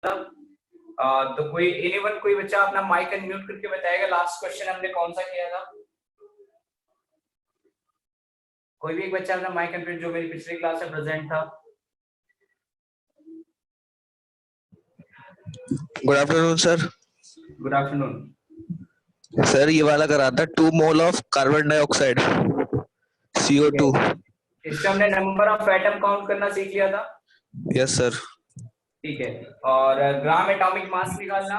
तो कोई बच्चा अपना माइक अनम्यूट करके बताएगा लास्ट क्वेश्चन हमने कौन सा किया था? कोई भी एक बच्चा अपना माइक अनम्यूट जो मेरी पिछली क्लास में प्रेजेंट था। Good afternoon sir. Good afternoon sir ये वाला करा था 2 mole of carbon dioxide CO2। इससे हमने नंबर ऑफ एटम काउंट करना सीख लिया था। Yes sir. ठीक है, और ग्राम एटॉमिक मास निकालना।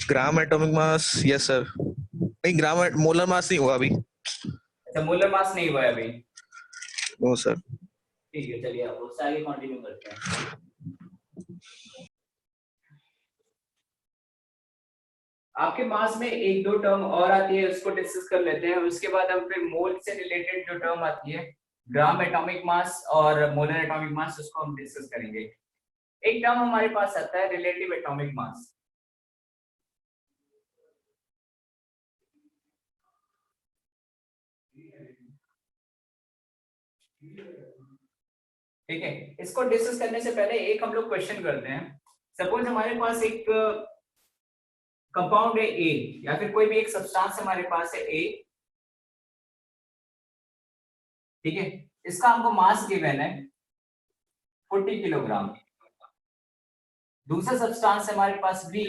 Gram atomic mass, yes sir. नहीं, ग्राम मोलर मास नहीं हुआ अभी। अच्छा, मोलर मास नहीं हुआ है अभी। No sir. ठीक है, चलिए अब उससे आगे कंटिन्यू करते हैं। आपके मास में एक दो टर्म और आती है, उसको डिस्कस कर लेते हैं। उसके बाद हम फिर मोल से रिलेटेड जो टर्म आती है, ग्राम एटॉमिक मास और मोलर एटॉमिक मास, उसको हम डिस्कस करेंगे। एक टर्म हमारे पास आता है रिलेटिव एटॉमिक मास। ठीक है, इसको डिस्कस करने से पहले एक हम लोग क्वेश्चन करते हैं। सपोज हमारे पास एक कंपाउंड है ए, या फिर कोई भी एक सब्सटेंस हमारे पास है ए। ठीक है, इसका हमको मास गिवन है 40 किलोग्राम। दूसरा सब्सटेंस है हमारे पास बी,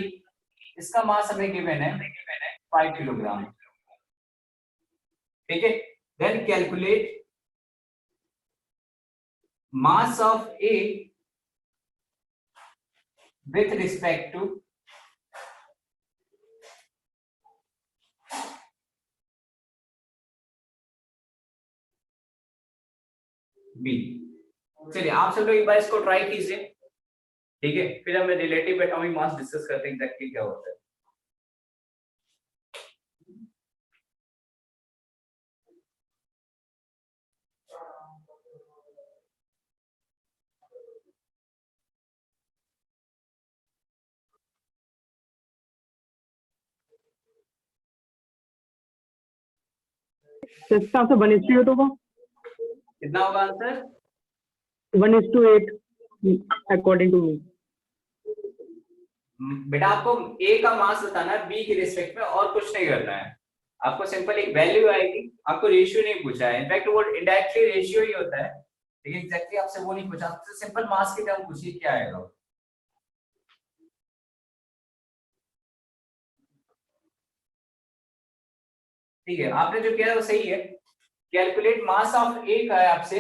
इसका मास हमें गिवन है 5 किलोग्राम। ठीक है, then calculate mass of A with respect to B. चलिए आप सब लोग एक बार इसको ट्राई कीजिए। ठीक है, फिर हम रिलेटिव एटॉमिक मास डिस्कस करते हैं एग्जैक्टली क्या होता है। इसका आंसर 1:8 होगा। कितना होगा आंसर? 1:8 according to me. बेटा आपको ए का मास बताना है बी के रिस्पेक्ट में, और कुछ नहीं करना है। आपको सिंपल एक वैल्यू आएगी, आपको रेशियो नहीं पूछा है। इनफैक्ट वो इनडायरेक्टली रेशियो ही होता है, लेकिन एग्जैक्टली आपसे वो नहीं पूछा। आपसे सिंपल मास की टर्म पूछिए, क्या आएगा। ठीक है, आपने जो किया है वो सही है। कैलकुलेट मास ऑफ ए का है आपसे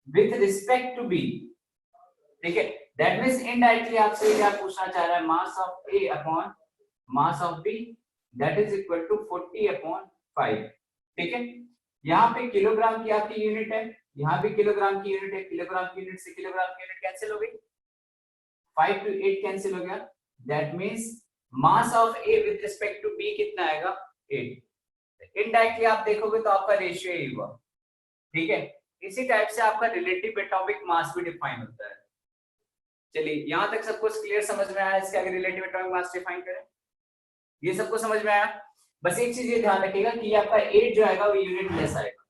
विथ रिस्पेक्ट टू बी। ठीक है, दैट मींस इनडायरेक्टली आपसे क्या पूछना चाह रहा है, mass of A upon mass of B, that is equal to 40/5। ठीक है, यहाँ पे किलोग्राम की आपकी यूनिट है, यहाँ भी किलोग्राम की यूनिट है। किलोग्राम की यूनिट से किलोग्राम की यूनिट कैंसिल हो गई, 5 to 8 कैंसिल हो गया। That means mass of A with respect to B कितना आएगा, 8। इनडायरेक्टली आप देखोगे तो आपका रेशियो ही हुआ। ठीक है, इसी टाइप से आपका रिलेटिव एटॉमिक मास भी डिफाइन होता है। चलिए यहां तक सबको क्लियर समझ में आया? इसके आगे रिलेटिव एटॉमिक मास डिफाइन करें, ये सबको समझ में आया? बस एक चीज ये ध्यान रखिएगा कि आपका 8 जो आएगा वो यूनिट लेस आएगा,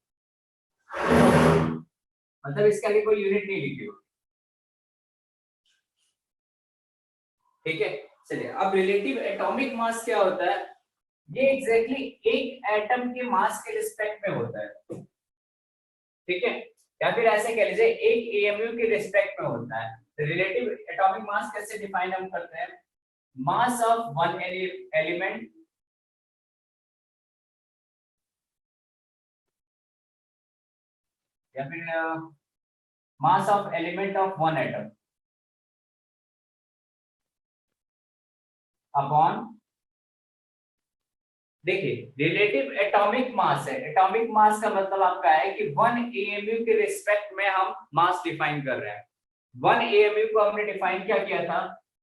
मतलब इसके आगे कोई यूनिट नहीं लिखी होगी। ठीक है, चलिए अब रिलेटिव एटॉमिक मास क्या होता है, ये एग्जैक्टली एक एटम के मास के रिस्पेक्ट में होता है। ठीक है, या फिर ऐसे कह लीजिए एक एएमयू के रिस्पेक्ट में होता है। रिलेटिव एटॉमिक मास कैसे डिफाइन हम करते हैं, मास ऑफ वन एलिमेंट या फिर mass of element of one atom upon, देखिए रिलेटिव एटॉमिक मास है। एटॉमिक मास का मतलब आपका है कि 1 एएमयू के रिस्पेक्ट में हम मास डिफाइन कर रहे हैं। 1 एएमयू को हमने डिफाइन क्या किया था,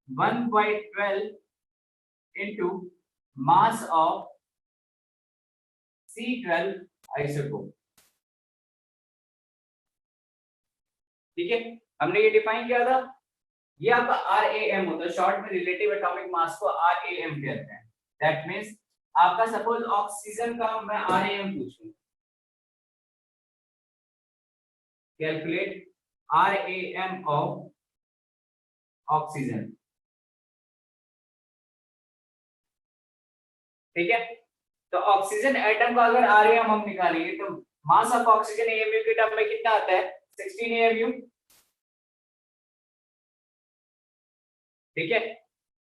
1/12 into mass of C12 isotope. ठीक है, हमने ये डिफाइन किया था। ये आपका RAM होता है, शॉर्ट में रिलेटिव एटॉमिक मास को RAM कहते हैं। दैट मींस आपका सपोज ऑक्सीजन का मैं RAM पूछूं, कैलकुलेट RAM ऑफ ऑक्सीजन। ठीक है, तो ऑक्सीजन एटम का अगर आरएम हम निकालेंगे तो मास ऑफ ऑक्सीजन एएमयू के टर्म में कितना आता है 16 एएमयू। ठीक है,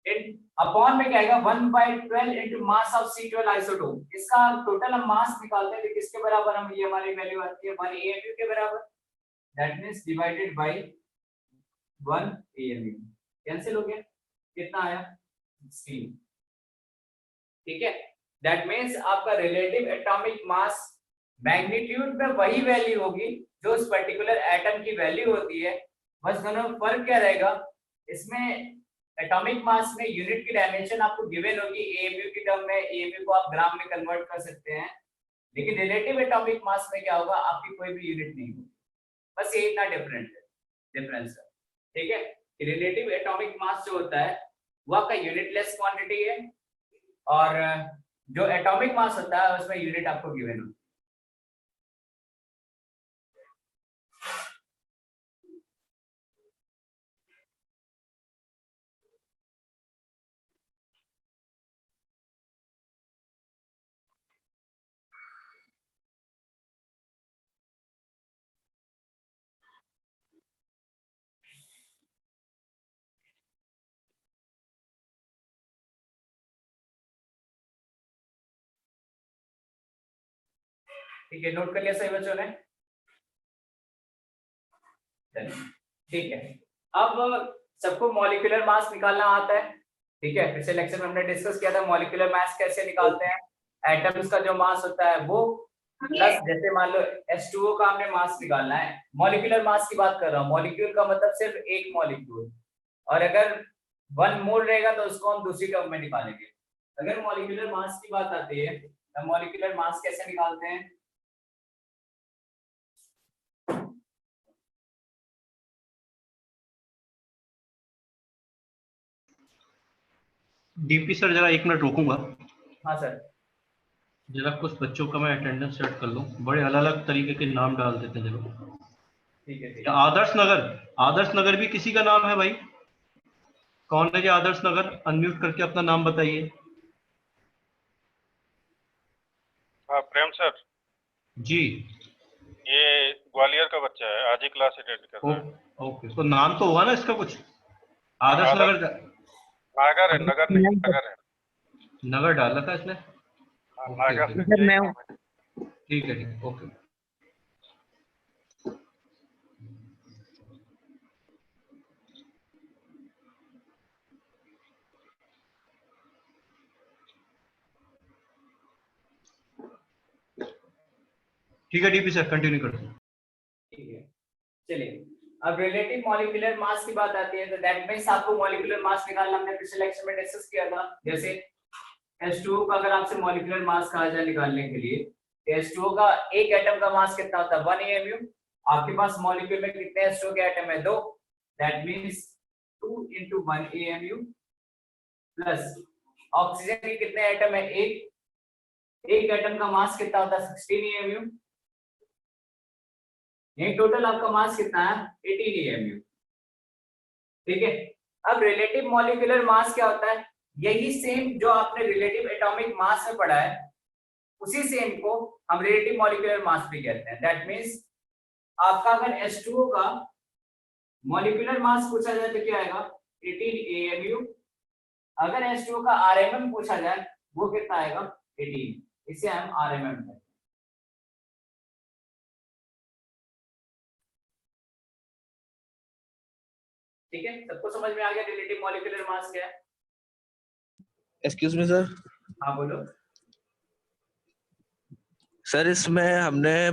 इन अपॉन में क्या आएगा 1/12 into mass of C12 isotope. इसका टोटल हम मास निकालते हैं तो किसके बराबर हम ये हमारी वैल्यू आती है 1 एएमयू के बराबर। That means divided by 1 AMU cancel हो गया, कितना आया 16। ठीक है, दैट मींस आपका रिलेटिव एटॉमिक मास मैग्नीट्यूड में वही वैल्यू होगी जो उस पर्टिकुलर एटम की वैल्यू होती है, बस दोनों फर्क क्या रहेगा, इसमें एटॉमिक मास में यूनिट की डायमेंशन आपको गिवन होगी एएमयू की टर्म में, एएमयू को आप ग्राम में कन्वर्ट कर सकते हैं, लेकिन रिलेटिव एटॉमिक मास में क्या होगा आपकी कोई भी यूनिट नहीं होगी, बस ये इतना डिफरेंस है। ठीक है, रिलेटिव एटॉमिक मास जो होता है वो आपका यूनिटलेस क्वांटिटी है और जो एटॉमिक मास होता है उसमें यूनिट आपको गिवन होती है। ठीक है, नोट कर लिया सही बच्चों ने। ठीक है, अब सबको मॉलिक्यूलर मास निकालना आता है। ठीक है, पिछले लेक्चर में हमने डिस्कस किया था मॉलिक्यूलर मास कैसे निकालते हैं। एटम्स का जो मास होता है वो प्लस, जैसे मान लो H2O का हमने मास निकालना है, मॉलिक्यूलर मास की बात कर रहा हूँ, मॉलिक्यूल का मतलब सिर्फ एक मॉलिक्यूल, और अगर 1 मोल रहेगा तो उसको हम दूसरी टर्म में निकालेंगे। अगर मॉलिक्यूलर मास की बात आती है तो मॉलिक्यूलर मास कैसे निकालते हैं, डीपी सर जरा 1 मिनट रोकूंगा। हाँ सर। जरा कुछ बच्चों का मैं अटेंडेंस सेट कर लूं, बड़े अलग अलग तरीके के नाम डाल देते हैं जरा। ठीक है, क्या आदर्श नगर भी किसी का नाम है भाई? कौन है जी आदर्श नगर? अनम्यूट करके अपना नाम बताइए। हाँ प्रेम सर जी, ये ग्वालियर का बच्चा है, आज ही क्लास अटेंड कर रहा है। ओके, तो नाम तो हुआ ना इसका कुछ? आदर्श नगर नागर है, नगर नहीं, नगर है। नगर डाला था इसने। हाँ, ओके, नागर ओके, सर मैं हूँ। ठीक है, ठीक, ओके। ठीक है डीपी सर, कंटिन्यू करते हैं। ठीक है, चलिए अब रिलेटिव मॉलिक्यूलर मास की बात आती है तो दैट मींस आपको मॉलिक्यूलर मास निकालना हमने पिछले लेक्चर में डिस्कस किया था। जैसे H2O का अगर आपसे मॉलिक्यूलर मास कहा जाए निकालने के लिए, तो H2O का एक एटम का मास कितना होता है 1 AMU। आपके पास मॉलिक्यूल में कितने H2O के एटम है 2, that means 2 into 1 AMU plus oxygen के कितने एटम है एक एटम का मास कितना होता है 16 AMU। ये टोटल आपका मास कितना है 18 AMU। ठीक है, अब रिलेटिव मॉलिक्यूलर मास क्या होता है, यही सेम जो आपने रिलेटिव एटॉमिक मास में पढ़ा है उसी सेम को हम रिलेटिव मॉलिक्यूलर मास भी कहते हैं। दैट मींस आपका अगर H2O का मॉलिक्यूलर मास पूछा जाए तो क्या आएगा 18 AMU। अगर H2O का RMM पूछा जाए वो कितना आएगा 18, इसे हम RMM कहते हैं। ठीक है, सबको समझ में आ गया रिलेटिव मॉलिक्यूलर मास क्या है? Excuse me sir. हाँ बोलो। सर इसमें हमने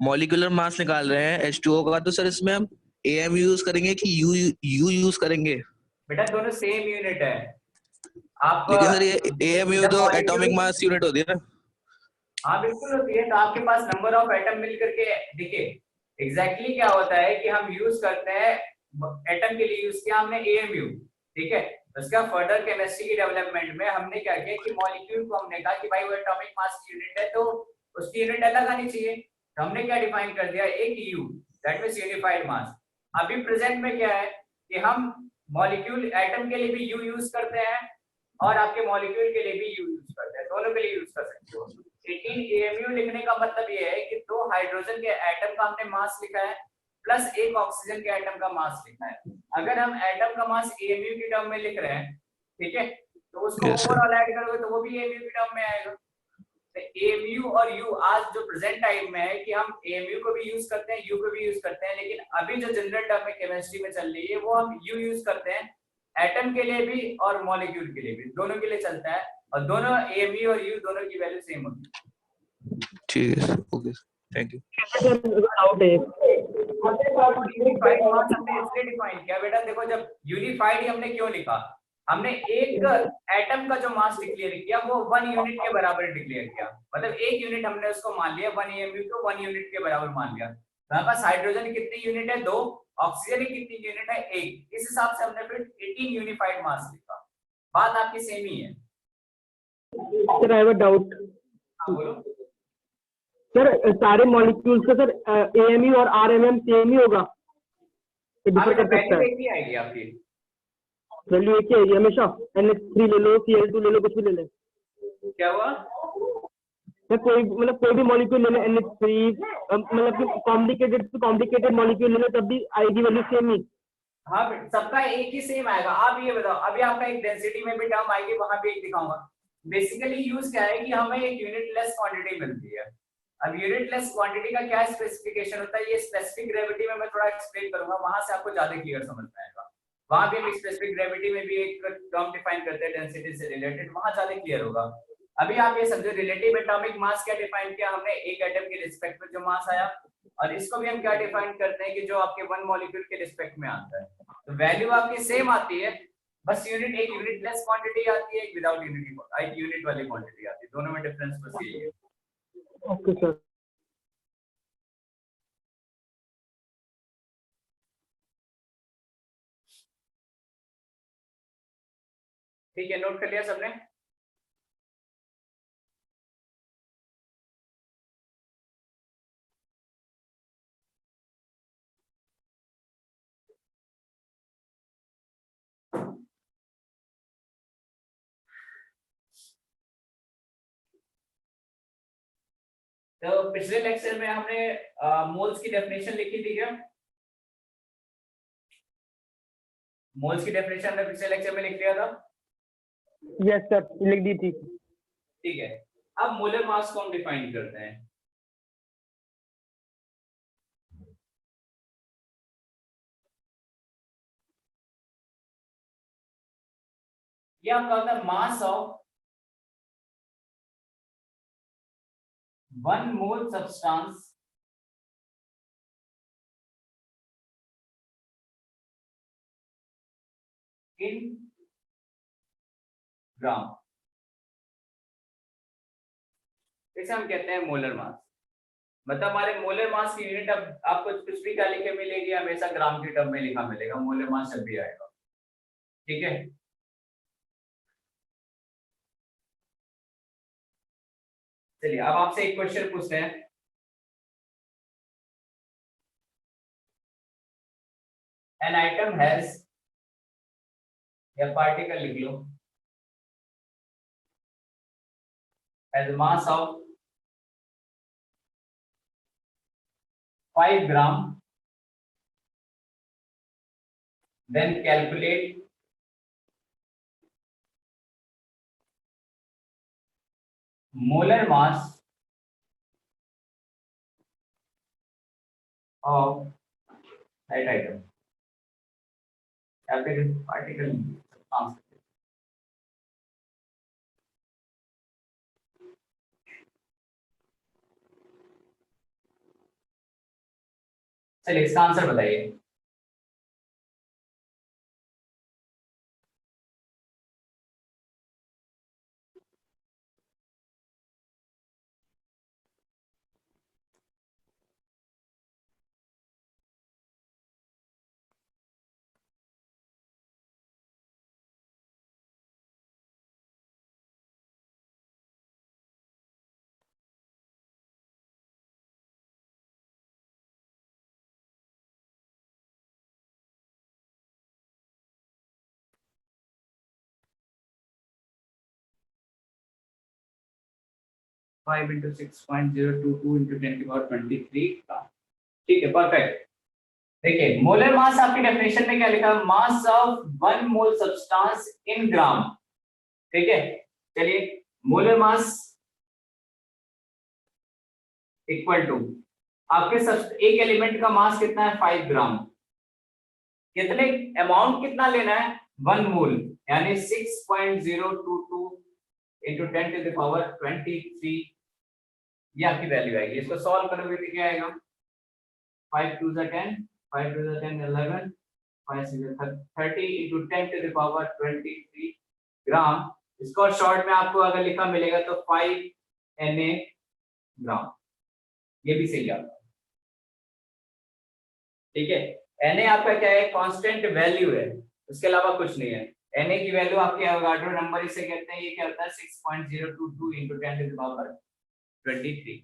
मॉलिक्यूलर मास निकाल रहे हैं H2O का, तो सर इसमें हम AM यूज करेंगे कि U यूज करेंगे? बेटा दोनों सेम यूनिट है। आप लेकिन सर ये AMU तो एटॉमिक मास यूनिट होती है ना? हाँ बिल्कुल होती है, तो आपके पास नंबर ऑफ एटम मिल करके देखिए एग्जैक्टली क्या होता है कि हम यूज करते हैं एटम के लिए यूज किया हमने AMU। ठीक है, उसका फर्दर केमिस्ट्री की डेवलपमेंट में हमने क्या किया कि मॉलिक्यूल को हमने कहा कि भाई वो एटॉमिक मास की यूनिट है तो उसकी यूनिट अलग आनी चाहिए, तो हमने क्या डिफाइन कर दिया एक U, दैट मींस यूनिफाइड मास। अभी प्रेजेंट में क्या है कि हम मॉलिक्यूल एटम के लिए भी यू यूज करते हैं और आपके मॉलिक्यूल के लिए भी यू यूज करते हैं, दोनों के लिए यूज कर सकते हो। 18 AMU लिखने का मतलब ये है कि 2 हाइड्रोजन के एटम का हमने मास लिखा है प्लस एक ऑक्सीजन के एटम का मास लिखा है। अगर हम एटम का मास AMU की टर्म में लिख रहे हैं, ठीक है, तो उसको Yes, sir. ओवरऑल ऐड करोगे तो वो भी AMU की टर्म में आएगा। AMU और U आज जो प्रेजेंट टाइम में है कि हम AMU को भी यूज करते हैं, U को भी यूज करते हैं, लेकिन अभी जो जनरल टर्म में केमिस्ट्री में चल रही है वो हम U यूज करते हैं एटम के लिए भी और मॉलिक्यूल के लिए भी, दोनों के लिए चलता है और दोनों AMU और U दोनों की वैल्यू सेम होती है। ठीक है, ओके, थैंक यू। आउट है। यूनिफाइड मास हमने इसलिए डिफाइन किया बेटा, देखो जब यूनिफाइड ही हमने क्यों लिखा, हमने एक एटम का जो मास डिक्लेयर किया वो 1 यूनिट के बराबर डिक्लेयर किया, मतलब एक यूनिट हमने उसको मान लिया 1 AMU को 1 यूनिट के बराबर मान लिया। हमारे पास हाइड्रोजन कितनी यूनिट है 2, ऑक्सीजन की कितनी यूनिट है 1, इस हिसाब से हमने फिर 18 यूनिफाइड मास लिखा। बात आपकी सेम ही है। Sir I have a doubt. हाँ बोलो। सर सारे मॉलिक्यूल्स का सर AMU और RMM सेम ही होगा, डिफर कर सकता है? एक ही आएगी आपकी। वैल्यू एक ही है हमेशा, NH3 ले लो, Cl2 ले लो, कुछ भी ले ले। क्या हुआ? सर कोई मतलब कोई भी मॉलिक्यूल ले लो NH3, मतलब कॉम्प्लिकेटेड मॉलिक्यूल ले लो तब भी आएगी वैल्यू सेम ही। हाँ सबका एक ही सेम आएगा। आप ये बताओ, अभी आपका एक डेंसिटी में भी टर्म आएगी, वहां भी एक दिखाऊंगा। बेसिकली यूज क्या है कि हमें एक यूनिटलेस क्वांटिटी मिलती है। अब यूनिटलेस क्वांटिटी का क्या स्पेसिफिकेशन होता है, ये स्पेसिफिक ग्रेविटी में मैं थोड़ा एक्सप्लेन करूंगा, वहां से आपको ज्यादा क्लियर समझ में आएगा। वहां भी हम स्पेसिफिक ग्रेविटी में भी एक टर्म डिफाइन करते हैं डेंसिटी से रिलेटेड, वहां ज्यादा क्लियर होगा। अभी आप ये समझो रिलेटिव एटॉमिक मास क्या डिफाइन किया हमने, एक एटम के रिस्पेक्ट में जो मास आया, और इसको भी हम क्या डिफाइन करते हैं कि जो आपके 1 मॉलिक्यूल के रिस्पेक्ट में आता है। तो वैल्यू आपकी सेम आती है, बस यूनिट एक यूनिटलेस क्वांटिटी आती है, एक विदाउट यूनिट वाली क्वांटिटी आती है, दोनों में डिफरेंस बस यही है। Okay sir. ठीक है, नोट कर लिया सबने? तो पिछले लेक्चर में हमने मोल्स की डेफिनेशन लिखी थी क्या? मोल्स की डेफिनेशन हमने पिछले लेक्चर में लिख लिया था। यस सर, लिख दी थी। ठीक है, अब मोलर मास को हम डिफाइन करते हैं। ये आपका होता है mass of 1 mole substance in ग्राम, इसे हम कहते हैं मोलर मास। मतलब हमारे मोलर मास की यूनिट अब आपको कुछ भी क्या लिखे मिलेगी, हमेशा ग्राम की टर्म में लिखा मिलेगा, मोलर मास जब भी आएगा। ठीक है, चलिए अब आपसे एक क्वेश्चन पूछते हैं। एन आइटम हैज, या पार्टिकल लिख लो, has mass of 5 gram, then calculate molar mass of that item, या फिर पार्टिकल आंसर। चलिए इसका आंसर बताइए। 5 into 6.022 into 10 की पावर 23 ग्राम। ठीक है, परफेक्ट। देखिए मोलर मास आपकी डेफिनेशन में क्या लिखा है, mass of 1 mole substance in ग्राम। ठीक है, चलिए मोलर मास इक्वल टू आपके एक एलिमेंट का मास कितना है 5 ग्राम, कितने अमाउंट कितना लेना है 1 मोल, यानी 6.022 into 10 to the power 23, ये आपकी वैल्यू आएगी। इसको सॉल्व करोगे तो क्या आएगा, 5 2 10, 5 2 10 11, 5 6 30 into 10 to the power 23 ग्राम। इसको शॉर्ट में आपको अगर लिखा मिलेगा तो 5 Na ग्राम, ये भी सही है। ठीक है, Na आपका क्या है, कांस्टेंट वैल्यू है, उसके अलावा कुछ नहीं है। Na की वैल्यू आपके एवोगाड्रो नंबर इसे कहते हैं, ये क्या होता है 6.022 into 10 to the power 23।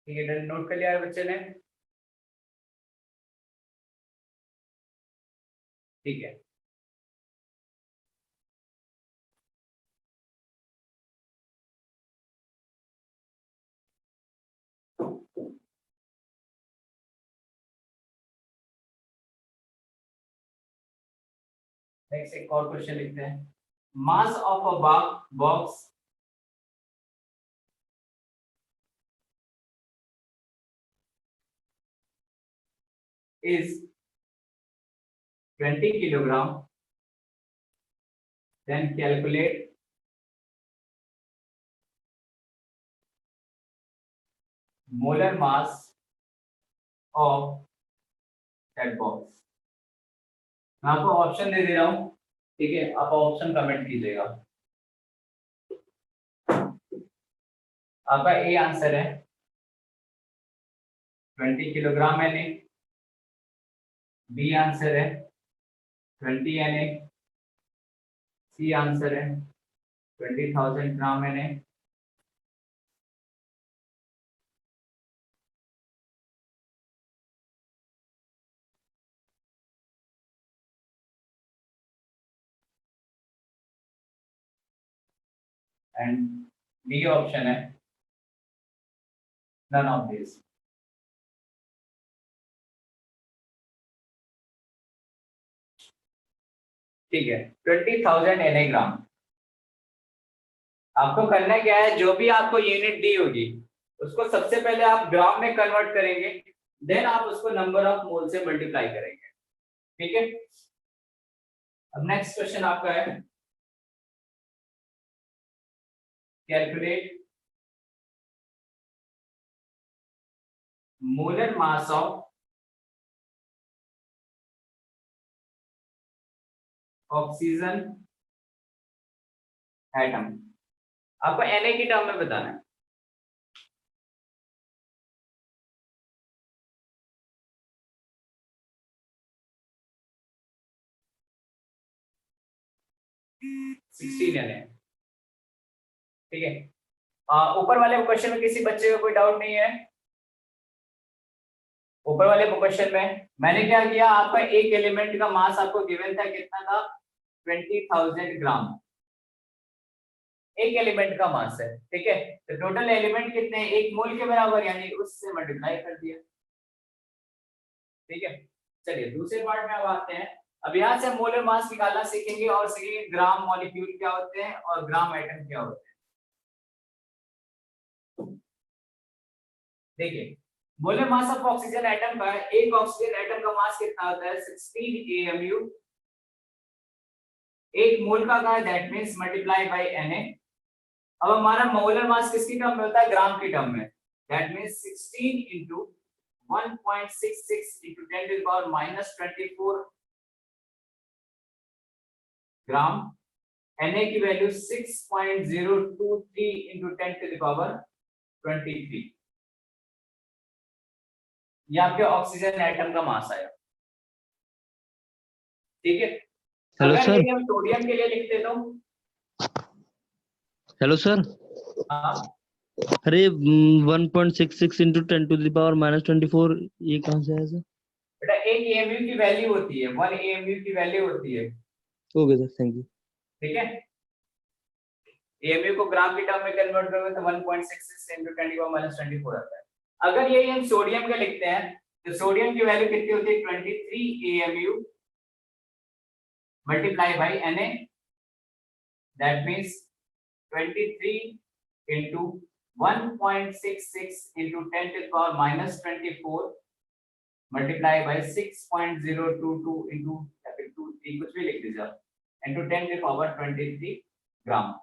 ठीक है, नोट कर लिया है बच्चे ने? ठीक है, नेक्स्ट एक और क्वेश्चन लिखते हैं। Mass of a box is 20 kilogram, then calculate molar mass of that box। मैं आपको ऑप्शन दे दे रहा हूं, ठीक है, आप ऑप्शन कमेंट कीजिएगा। आपका ए आंसर है 20 किलोग्राम Na, बी आंसर है 20 Na, सी आंसर है 20,000 ग्राम Na, एंड डी ऑप्शन है नन ऑफ दिस। ठीक है, 20,000 Na ग्राम। आपको करना क्या है, जो भी आपको यूनिट दी होगी उसको सबसे पहले आप ग्राम में कन्वर्ट करेंगे, देन आप उसको नंबर ऑफ मोल से मल्टीप्लाई करेंगे। ठीक है, अब नेक्स्ट क्वेश्चन आपका है, calculate molar mass of oxygen atom. आपको Na की टर्म में बताना है। Na। ठीक है, ऊपर वाले क्वेश्चन में किसी बच्चे को कोई डाउट नहीं है? ऊपर वाले क्वेश्चन में मैंने क्या किया, आपका एक एलिमेंट का मास आपको गिवन था, कितना था 20,000 ग्राम, एक एलिमेंट का मास है। ठीक है, तो टोटल एलिमेंट कितने हैं, एक मोल के बराबर, यानी उससे मल्टीप्लाई कर दिया। ठीक है, चलिए दूसरे पार्ट में अब आते हैं। अब यहाँ से मोलर मास निकालना सीखेंगे और सीखेंगे ग्राम मॉलिक्यूल क्या होते हैं और ग्राम एटम क्या होते हैं। देखिए molar mass of oxygen atom का, एक ऑक्सीजन एटम का मास कितना होता है 16 AMU, एक मोल का है, that means multiply by Na। अब हमारा मोलर मास किसकी टर्म में होता है, ग्राम की टर्म में, that means 16 into 1.66 into 10 to the power minus 24 gram. Na की value 6.023 into 10 to the power 23। ये आपके ऑक्सीजन एटम का मास आया, ठीक है। हेलो अगर सर। ये हम सोडियम के लिए लिखते तो हेलो सर। हाँ, अरे 1.66 इंटू 10⁻⁻24 ये कहाँ से आया सर? बेटा एक एएमयू की वैल्यू होती है, 1 एएमयू की वैल्यू होती है, ओके सर, थैंक यू। ठीक है। एएमयू को ग्राम की टर्म में कन्वर्ट करोगे तो 1.66 into 10⁻⁻24 आता है। अगर ये हम सोडियम का लिखते हैं तो सोडियम की वैल्यू कितनी होती है, 23 AMU multiply by Na, that means 23 into 1.66 into 10⁻⁻24 multiply bye 6.022 into 2 कुछ भी लिख दीजिए आप, into 10⁻23 ग्राम,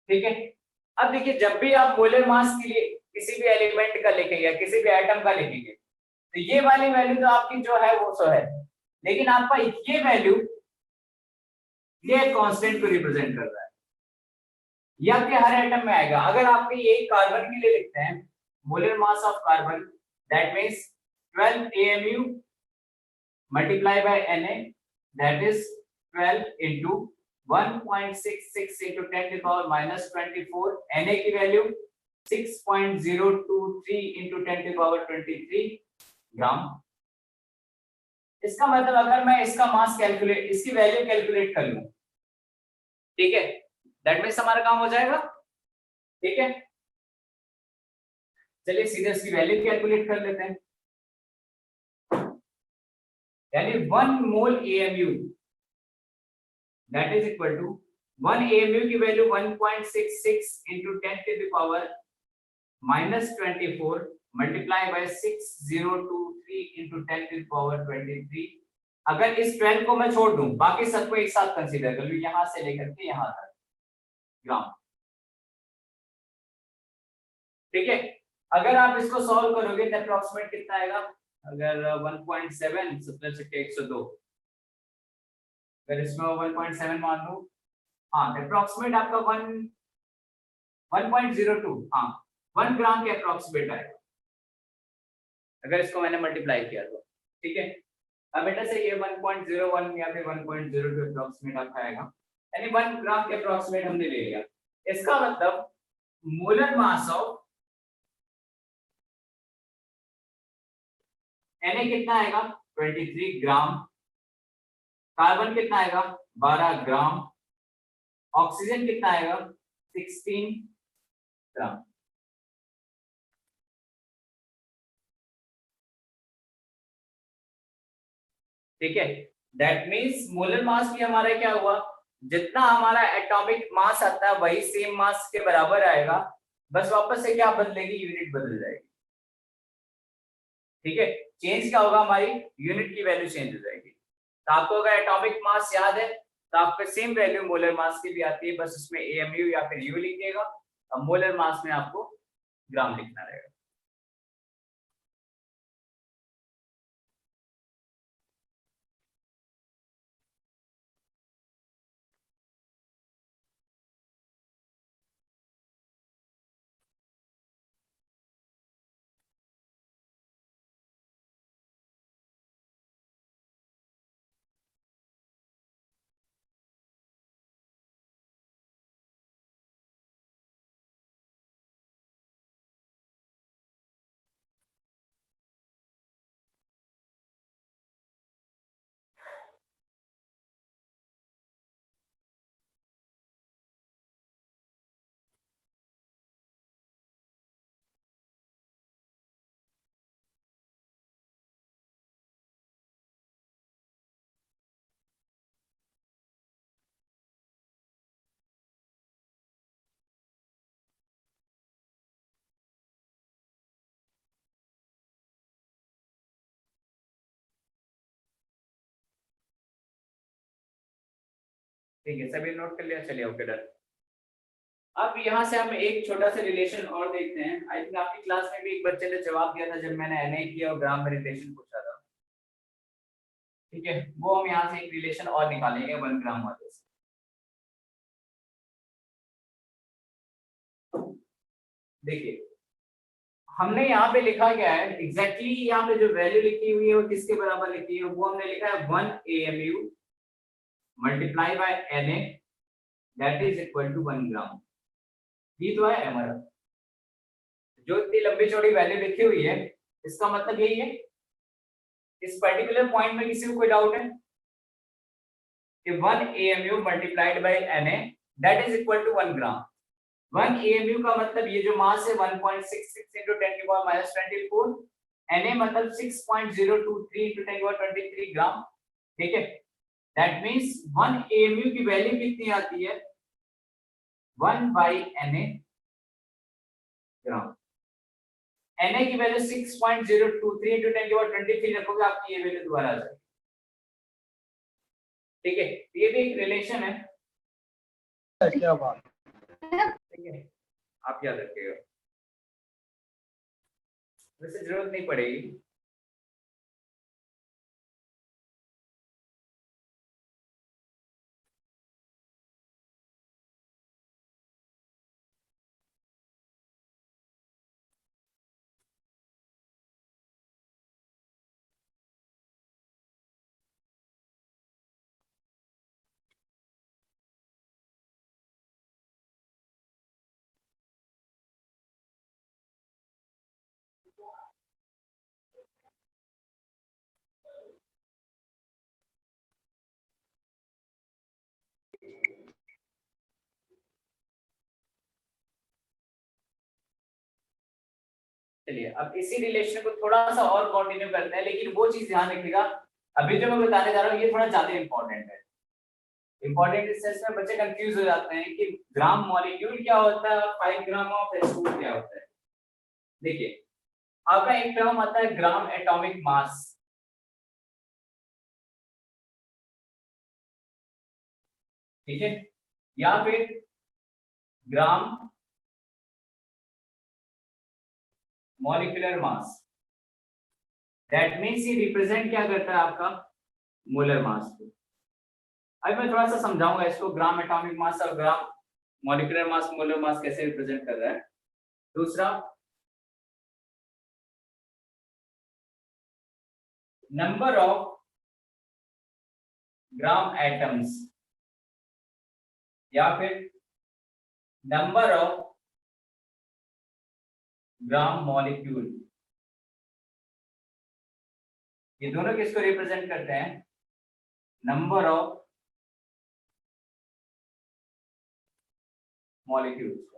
ठीक है। अब देखिए जब भी आप मोलर मास के लिए किसी भी एलिमेंट का लिखेंगे, किसी भी एटम का लिखेंगे, तो ये वाली वैल्यू तो आपकी जो है वो सो है, लेकिन आपका ये वैल्यू ये कांस्टेंट को रिप्रेजेंट कर रहा है, ये आपके हर एटम में आएगा। अगर आपके ये कार्बन के लिए लिखते हैं molar mass of carbon, that means 12 AMU multiply by Na, that is 12 into 1.66 into 10⁻⁻24, Na की वैल्यू 6.023 into 10⁻23 ग्राम। इसका मतलब अगर मैं इसका मास कैलकुलेट, इसकी वैल्यू कैलकुलेट कर लूं, ठीक है, दैट मींस हमारा काम हो जाएगा, ठीक है। चलिए सीधे इसकी वैल्यू कैलकुलेट कर लेते हैं, यानी 1 mole AMU that is equal to 1 AMU की value 1.66 into 10⁻⁻24 multiply by 6023 into 10⁻23। अगर इस 12 को मैं छोड़ दूं, बाकी सबको एक साथ कंसीडर कर लूं, यहां से लेकर के यहां तक ग्राम, ठीक है। अगर आप इसको सॉल्व करोगे तो अप्रॉक्सीमेट कितना आएगा, अगर 1.7 17 से 102, अगर इसमें 1.7 मान लो, हाँ अप्रॉक्सीमेट आपका 1.02, हाँ 1 ग्राम के अप्रॉक्सीमेट आएगा अगर इसको मैंने मल्टीप्लाई किया तो, ठीक है। अब बेटा से ये 1.01 या फिर 1.02 अप्रॉक्सीमेट आपका आएगा, यानी 1 ग्राम के अप्रॉक्सीमेट हमने ले लिया। इसका मतलब मोलर मास ऑफ Na कितना आएगा, 23 ग्राम, कार्बन कितना आएगा 12 ग्राम, ऑक्सीजन कितना आएगा 16 ग्राम, ठीक है। दैट मींस मोलर मास भी हमारा क्या हुआ, जितना हमारा एटॉमिक मास आता है वही सेम मास के बराबर आएगा, बस वापस से क्या बदलेगी, यूनिट बदल जाएगी, ठीक है। चेंज क्या होगा, हमारी यूनिट की वैल्यू चेंज हो जाएगी। तो आपको अगर एटॉमिक मास याद है तो आपको सेम वैल्यू मोलर मास की भी आती है, बस उसमें AMU या फिर U लिखिएगा, और मोलर मास में आपको ग्राम लिखना रहेगा। ठीक है, सभी नोट कर लिया, चलिए ओके डन। अब यहाँ से हम एक छोटा सा रिलेशन और देखते हैं। आई थिंक आपकी क्लास में भी एक बच्चे ने जवाब दिया था जब मैंने Na किया और ग्राम में रिलेशन पूछा था, ठीक है। वो हम यहाँ से एक रिलेशन और निकालेंगे 1 ग्राम वाले से। देखिए हमने यहाँ पे लिखा क्या है एग्जैक्टली यहाँ पे जो वैल्यू लिखी हुई है वो किसके बराबर लिखी है, वो हमने लिखा है 1 AMU multiply by Na that is equal to 1 gram. ये तो है हमारा जो इतनी लंबी चौड़ी वैल्यू लिखी हुई है, इसका मतलब यही है। इस पर्टिकुलर पॉइंट में किसी को कोई डाउट है कि 1 AMU multiplied by Na that is equal to 1 gram. 1 AMU का मतलब ये जो मास है 1.66 into 10 की पावर माइनस 24, Na मतलब 6.023 into 10 की पावर 23 ग्राम। ठीक है, दैट मींस 1 AMU की वैल्यू कितनी आती है 1 by Na ग्राम। Na की वैल्यू 6.023 into 10 की पावर 23 रखोगे आपकी ये वैल्यू दोबारा आ जाएगी। ठीक है, ये भी एक रिलेशन है। क्या बात, ठीक है, आप याद रखिएगा, वैसे जरूरत नहीं पड़ेगी। चलिए अब इसी रिलेशन को थोड़ा सा और कंटिन्यू करते हैं, लेकिन वो चीज ध्यान रखिएगा अभी जो मैं बताने जा रहा हूँ ये थोड़ा ज्यादा इंपॉर्टेंट है। इंपॉर्टेंट इस सेंस में बच्चे कंफ्यूज हो जाते हैं कि ग्राम मॉलिक्यूल क्या होता है, 5 ग्राम ऑफ H2 क्या होता है। देखिए आपका एक टर्म आता है ग्राम एटॉमिक मास, ठीक है, या फिर gram molecular mass. That means ये रिप्रेजेंट क्या करता है आपका मोलर मास को। अब मैं थोड़ा सा समझाऊंगा इसको, ग्राम एटॉमिक मास और gram molecular mass molar mass कैसे रिप्रेजेंट कर रहा है। दूसरा नंबर ऑफ ग्राम एटम्स या फिर नंबर ऑफ ग्राम मॉलिक्यूल, ये दोनों किसको रिप्रेजेंट करते हैं, नंबर ऑफ मॉलिक्यूल्स को।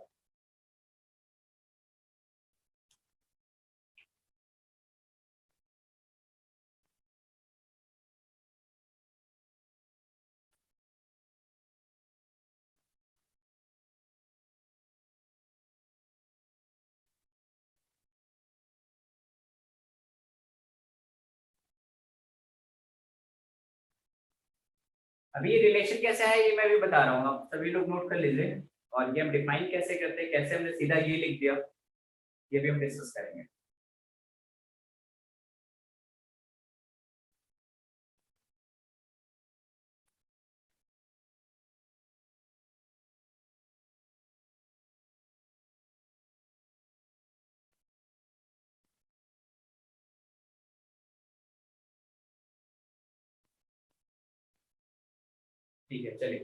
अभी ये रिलेशन कैसे है ये मैं भी बता रहा हूँ, आप सभी लोग नोट कर लीजिए। और ये हम डिफाइन कैसे करते हैं, कैसे हमने सीधा ये लिख दिया, ये भी हम डिस्कस करेंगे। ठीक है, चलिए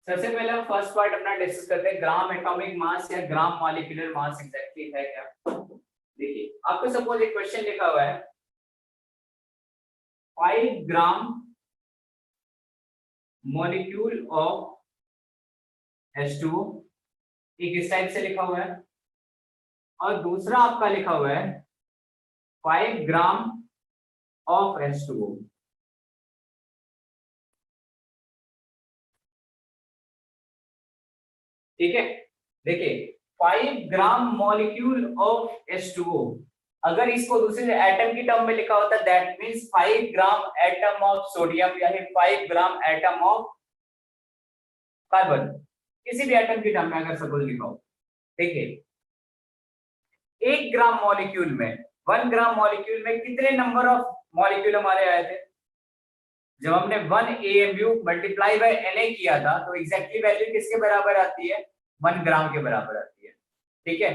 सबसे पहले हम फर्स्ट पार्ट अपना डिस्कस करते हैं, ग्राम एटॉमिक मास या ग्राम मॉलिक्यूलर मास एग्जैक्टली है क्या। देखिए आपको सपोज एक क्वेश्चन लिखा हुआ है 5 ग्राम मॉलिक्यूल ऑफ H2O, एक इस टाइप से लिखा हुआ है, और दूसरा आपका लिखा हुआ है 5 ग्राम ऑफ H2O। ठीक है, देखिए 5 ग्राम मॉलिक्यूल ऑफ H2O, अगर इसको दूसरे एटम की टर्म में लिखा होता that means 5 gram atom of sodium या फिर 5 ग्राम एटम ऑफ कार्बन, किसी भी एटम की टर्म में अगर सपोज लिखा हो। देखिए 1 ग्राम मॉलिक्यूल में 1 ग्राम मॉलिक्यूल में कितने नंबर ऑफ मॉलिक्यूल हमारे आए थे, जब हमने 1 AMU मल्टीप्लाई बाय Na किया था तो एग्जैक्टली वैल्यू किसके बराबर आती है, 1 ग्राम के बराबर आती है। ठीक है,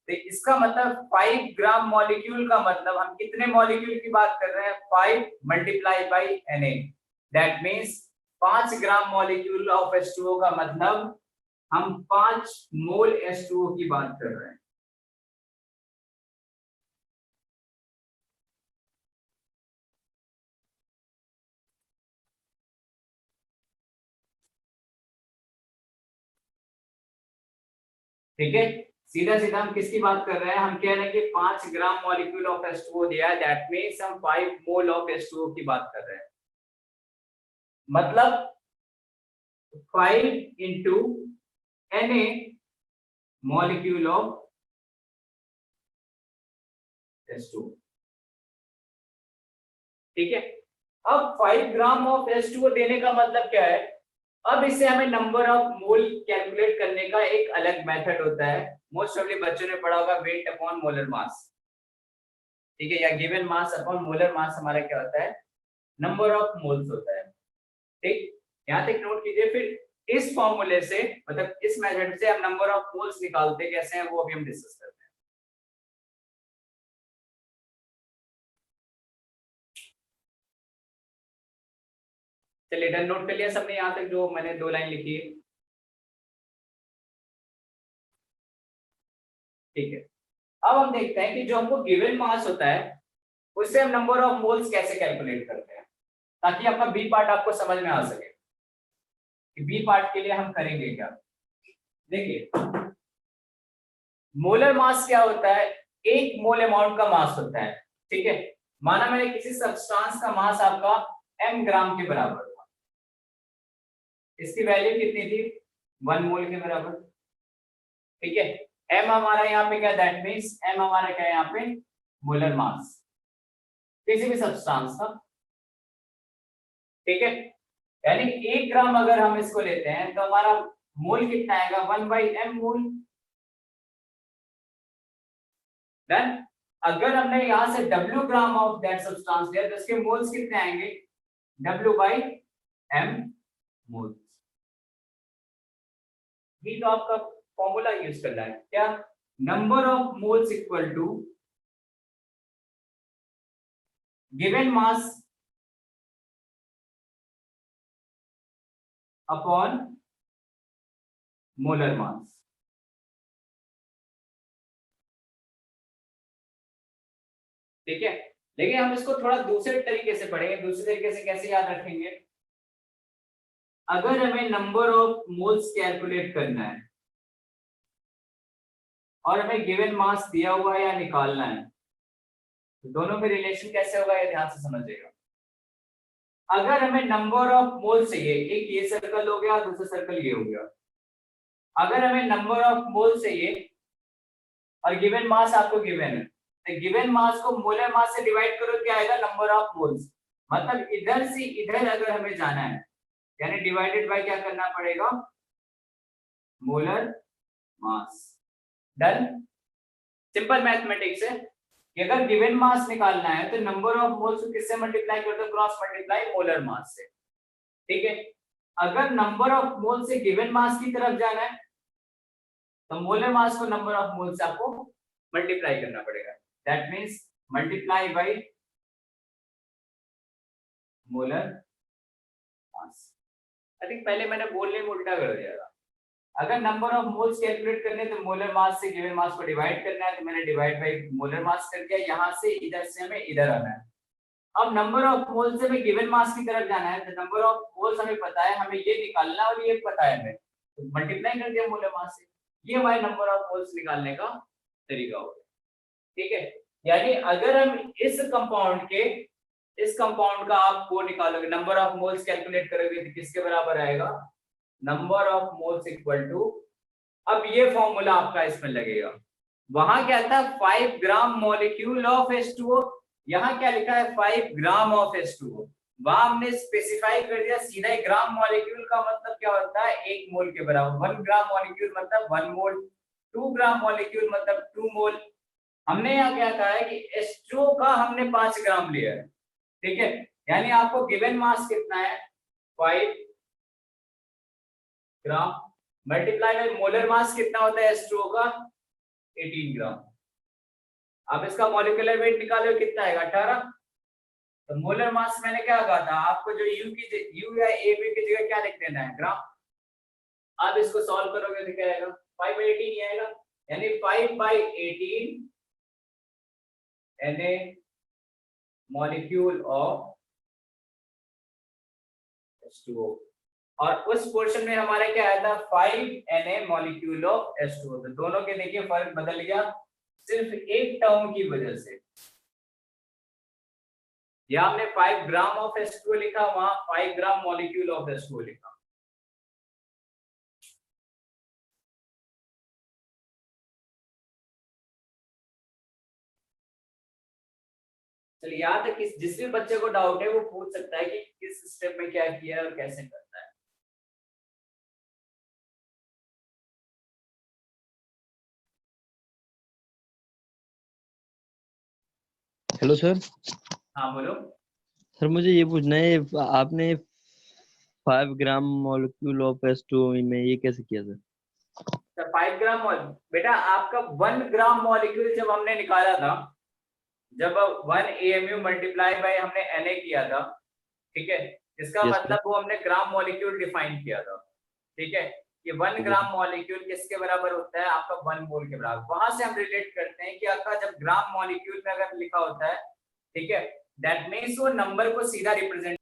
तो इसका मतलब 5 ग्राम मॉलिक्यूल का मतलब हम कितने मॉलिक्यूल की बात कर रहे हैं, 5 multiply by Na, that means 5 gram molecule of H2O का मतलब हम 5 मोल H2O की बात कर रहे हैं। ठीक है, सीधा सीधा हम किसकी बात कर रहे हैं, हम कह रहे हैं कि 5 ग्राम मॉलिक्यूल ऑफ H2O दिया है, दैट मीन्स हम 5 मोल ऑफ H2O की बात कर रहे हैं। मतलब 5 into Na molecule of H2O। ठीक है, अब 5 ग्राम ऑफ H2O देने का मतलब क्या है, अब इससे हमें नंबर ऑफ मोल कैलकुलेट करने का एक अलग मेथड होता है। मोस्ट ऑफली बच्चों ने पढ़ा होगा वेट अपॉन मोलर मास, ठीक है, या गिवन मास अपॉन मोलर मास हमारा क्या होता है, नंबर ऑफ मोल्स होता है। ठीक, यहाँ तक नोट कीजिए। फिर इस फॉर्मूले से मतलब इस मेथड से हम नंबर ऑफ मोल्स निकालते कैसे हैं वो अभी हम डिस्कस करते हैं। चलिए डन, नोट कर लिया सबने यहाँ तक जो मैंने 2 लाइन लिखी है। ठीक है, अब हम देखते हैं कि जो हमको गिवन मास होता है उससे हम नंबर ऑफ मोल्स कैसे कैलकुलेट करते हैं, ताकि आपका बी पार्ट आपको समझ में आ सके कि बी पार्ट के लिए हम करेंगे क्या। देखिए मोलर मास क्या होता है, 1 मोल अमाउंट का मास होता है। ठीक है, माना मैंने किसी सब्सटेंस का मास आपका m ग्राम के बराबर था, इसकी वैल्यू कितनी थी, 1 मोल के बराबर। ठीक है, m हमारा यहाँ पे क्या, दैट मीन्स m हमारा क्या है यहाँ पे, मोलर मास किसी भी सब्सटेंस का। ठीक है, यानी 1 ग्राम अगर हम इसको लेते हैं तो हमारा मोल कितना आएगा, 1/m मोल। डन। अगर हमने यहां से W gram of that substance लिया तो इसके मोल्स कितने आएंगे, W/m मोल्स। ये तो आपका फॉर्मूला यूज करना है क्या, number of moles equal to given mass upon molar mass. ठीक है, लेकिन हम इसको थोड़ा दूसरे तरीके से पढ़ेंगे। दूसरे तरीके से कैसे याद रखेंगे, अगर हमें नंबर ऑफ मोल्स कैलकुलेट करना है और हमें गिवन मास दिया हुआ है या निकालना है, तो दोनों में रिलेशन कैसे होगा ये ध्यान से समझिएगा। अगर हमें नंबर ऑफ मोल चाहिए, एक ये सर्कल हो गया, दूसरा सर्कल ये हो गया। अगर हमें नंबर ऑफ मोल चाहिए और गिवन मास आपको गिवन है, तो गिवन मास को मोलर मास से डिवाइड करो, क्या आएगा, नंबर ऑफ मोल्स। मतलब इधर से इधर अगर हमें जाना है, यानी डिवाइडेड बाय क्या करना पड़ेगा, molar mass. Done. Simple mathematics है कि अगर गिवन मास निकालना है तो नंबर ऑफ मोल्स को किससे मल्टीप्लाई कर दो, क्रॉस मल्टीप्लाई मोलर मास से। ठीक है, अगर नंबर ऑफ मोल से गिवन मास की तरफ जाना है तो मोलर मास को नंबर ऑफ मोल से आपको मल्टीप्लाई करना पड़ेगा, that means multiply by molar mass. I think पहले मैंने बोलने में उल्टा कर दिया था। अगर नंबर ऑफ मोल्स कैलकुलेट करने तो मोलर मास से गिवन मास को डिवाइड करना है, तो मैंने डिवाइड बाय मोलर मास कर दिया। यहाँ से इधर से हमें इधर आना है। अब नंबर ऑफ मोल्स से हमें गिवन मास की तरफ जाना है, तो नंबर ऑफ मोल्स हमें पता है, हमें ये निकालना और ये पता है हमें, तो मल्टीप्लाई कर दिया मोलर मास से। ये हमारे नंबर ऑफ मोल्स निकालने का तरीका हो गया। ठीक है, यानी अगर हम इस कंपाउंड का आप वो निकालोगे, नंबर ऑफ मोल्स कैलकुलेट करोगे तो किसके बराबर आएगा, number of moles equal to, अब ये फॉर्मूला आपका इसमें लगेगा। वहां क्या था, 5 ग्राम मॉलिक्यूल ऑफ H2O, यहाँ क्या लिखा है, 5 ग्राम ऑफ H2O। वहां हमने स्पेसिफाई कर दिया सीधा ही, ग्राम मॉलिक्यूल का मतलब क्या होता है, 1 मोल के बराबर। 1 ग्राम मॉलिक्यूल मतलब 1 मोल, 2 ग्राम मॉलिक्यूल मतलब 2 मोल। हमने यहाँ क्या कहा है कि H2O का हमने 5 ग्राम लिया है। ठीक है, यानी आपको गिवन मास कितना है, 5 ग्राम, मल्टीप्लाई बाय मोलर मास कितना होता है H2O का, 18 ग्राम। अब इसका मॉलिक्यूलर वेट निकालो, कितना आएगा 18। तो मोलर मास मैंने क्या कहा था आपको, जो यू या एबी की जगह क्या लिख देना है, ग्राम। अब इसको सॉल्व करोगे तो क्या आएगा, 5/18 ही आएगा, यानी 5/18 Na मॉलिक्यूल ऑफ H2O। और उस पोर्शन में हमारा क्या आया था, 5 Na मॉलिक्यूल ऑफ H2O। तो दोनों के देखिए फर्क बदल गया सिर्फ एक टर्म की वजह से। यहाँ हमने 5 ग्राम ऑफ H2O लिखा, वहां 5 ग्राम मॉलिक्यूल ऑफ H2O लिखा। चलिए यहाँ तक जिस भी बच्चे को डाउट है वो पूछ सकता है कि किस स्टेप में क्या किया है और कैसे करता है। Hello sir. हाँ बोलो। सर मुझे ये पूछना है, आपने 5 ग्राम मॉलिक्यूल ऑफ H2O में ये कैसे किया सर? तो 5 ग्राम बेटा आपका 1 ग्राम मॉलिक्यूल जब हमने निकाला था, जब 1 AMU मल्टीप्लाई बाय हमने Na किया था, ठीक है, इसका Yes, मतलब वो हमने ग्राम मॉलिक्यूल डिफाइन किया था, ठीक है। ये 1 ग्राम मॉलिक्यूल किसके बराबर होता है, आपका 1 मोल के बराबर। वहां से हम रिलेट करते हैं कि आपका जब ग्राम मॉलिक्यूल में अगर लिखा होता है, ठीक है, दैट मीन्स वो नंबर को सीधा रिप्रेजेंट।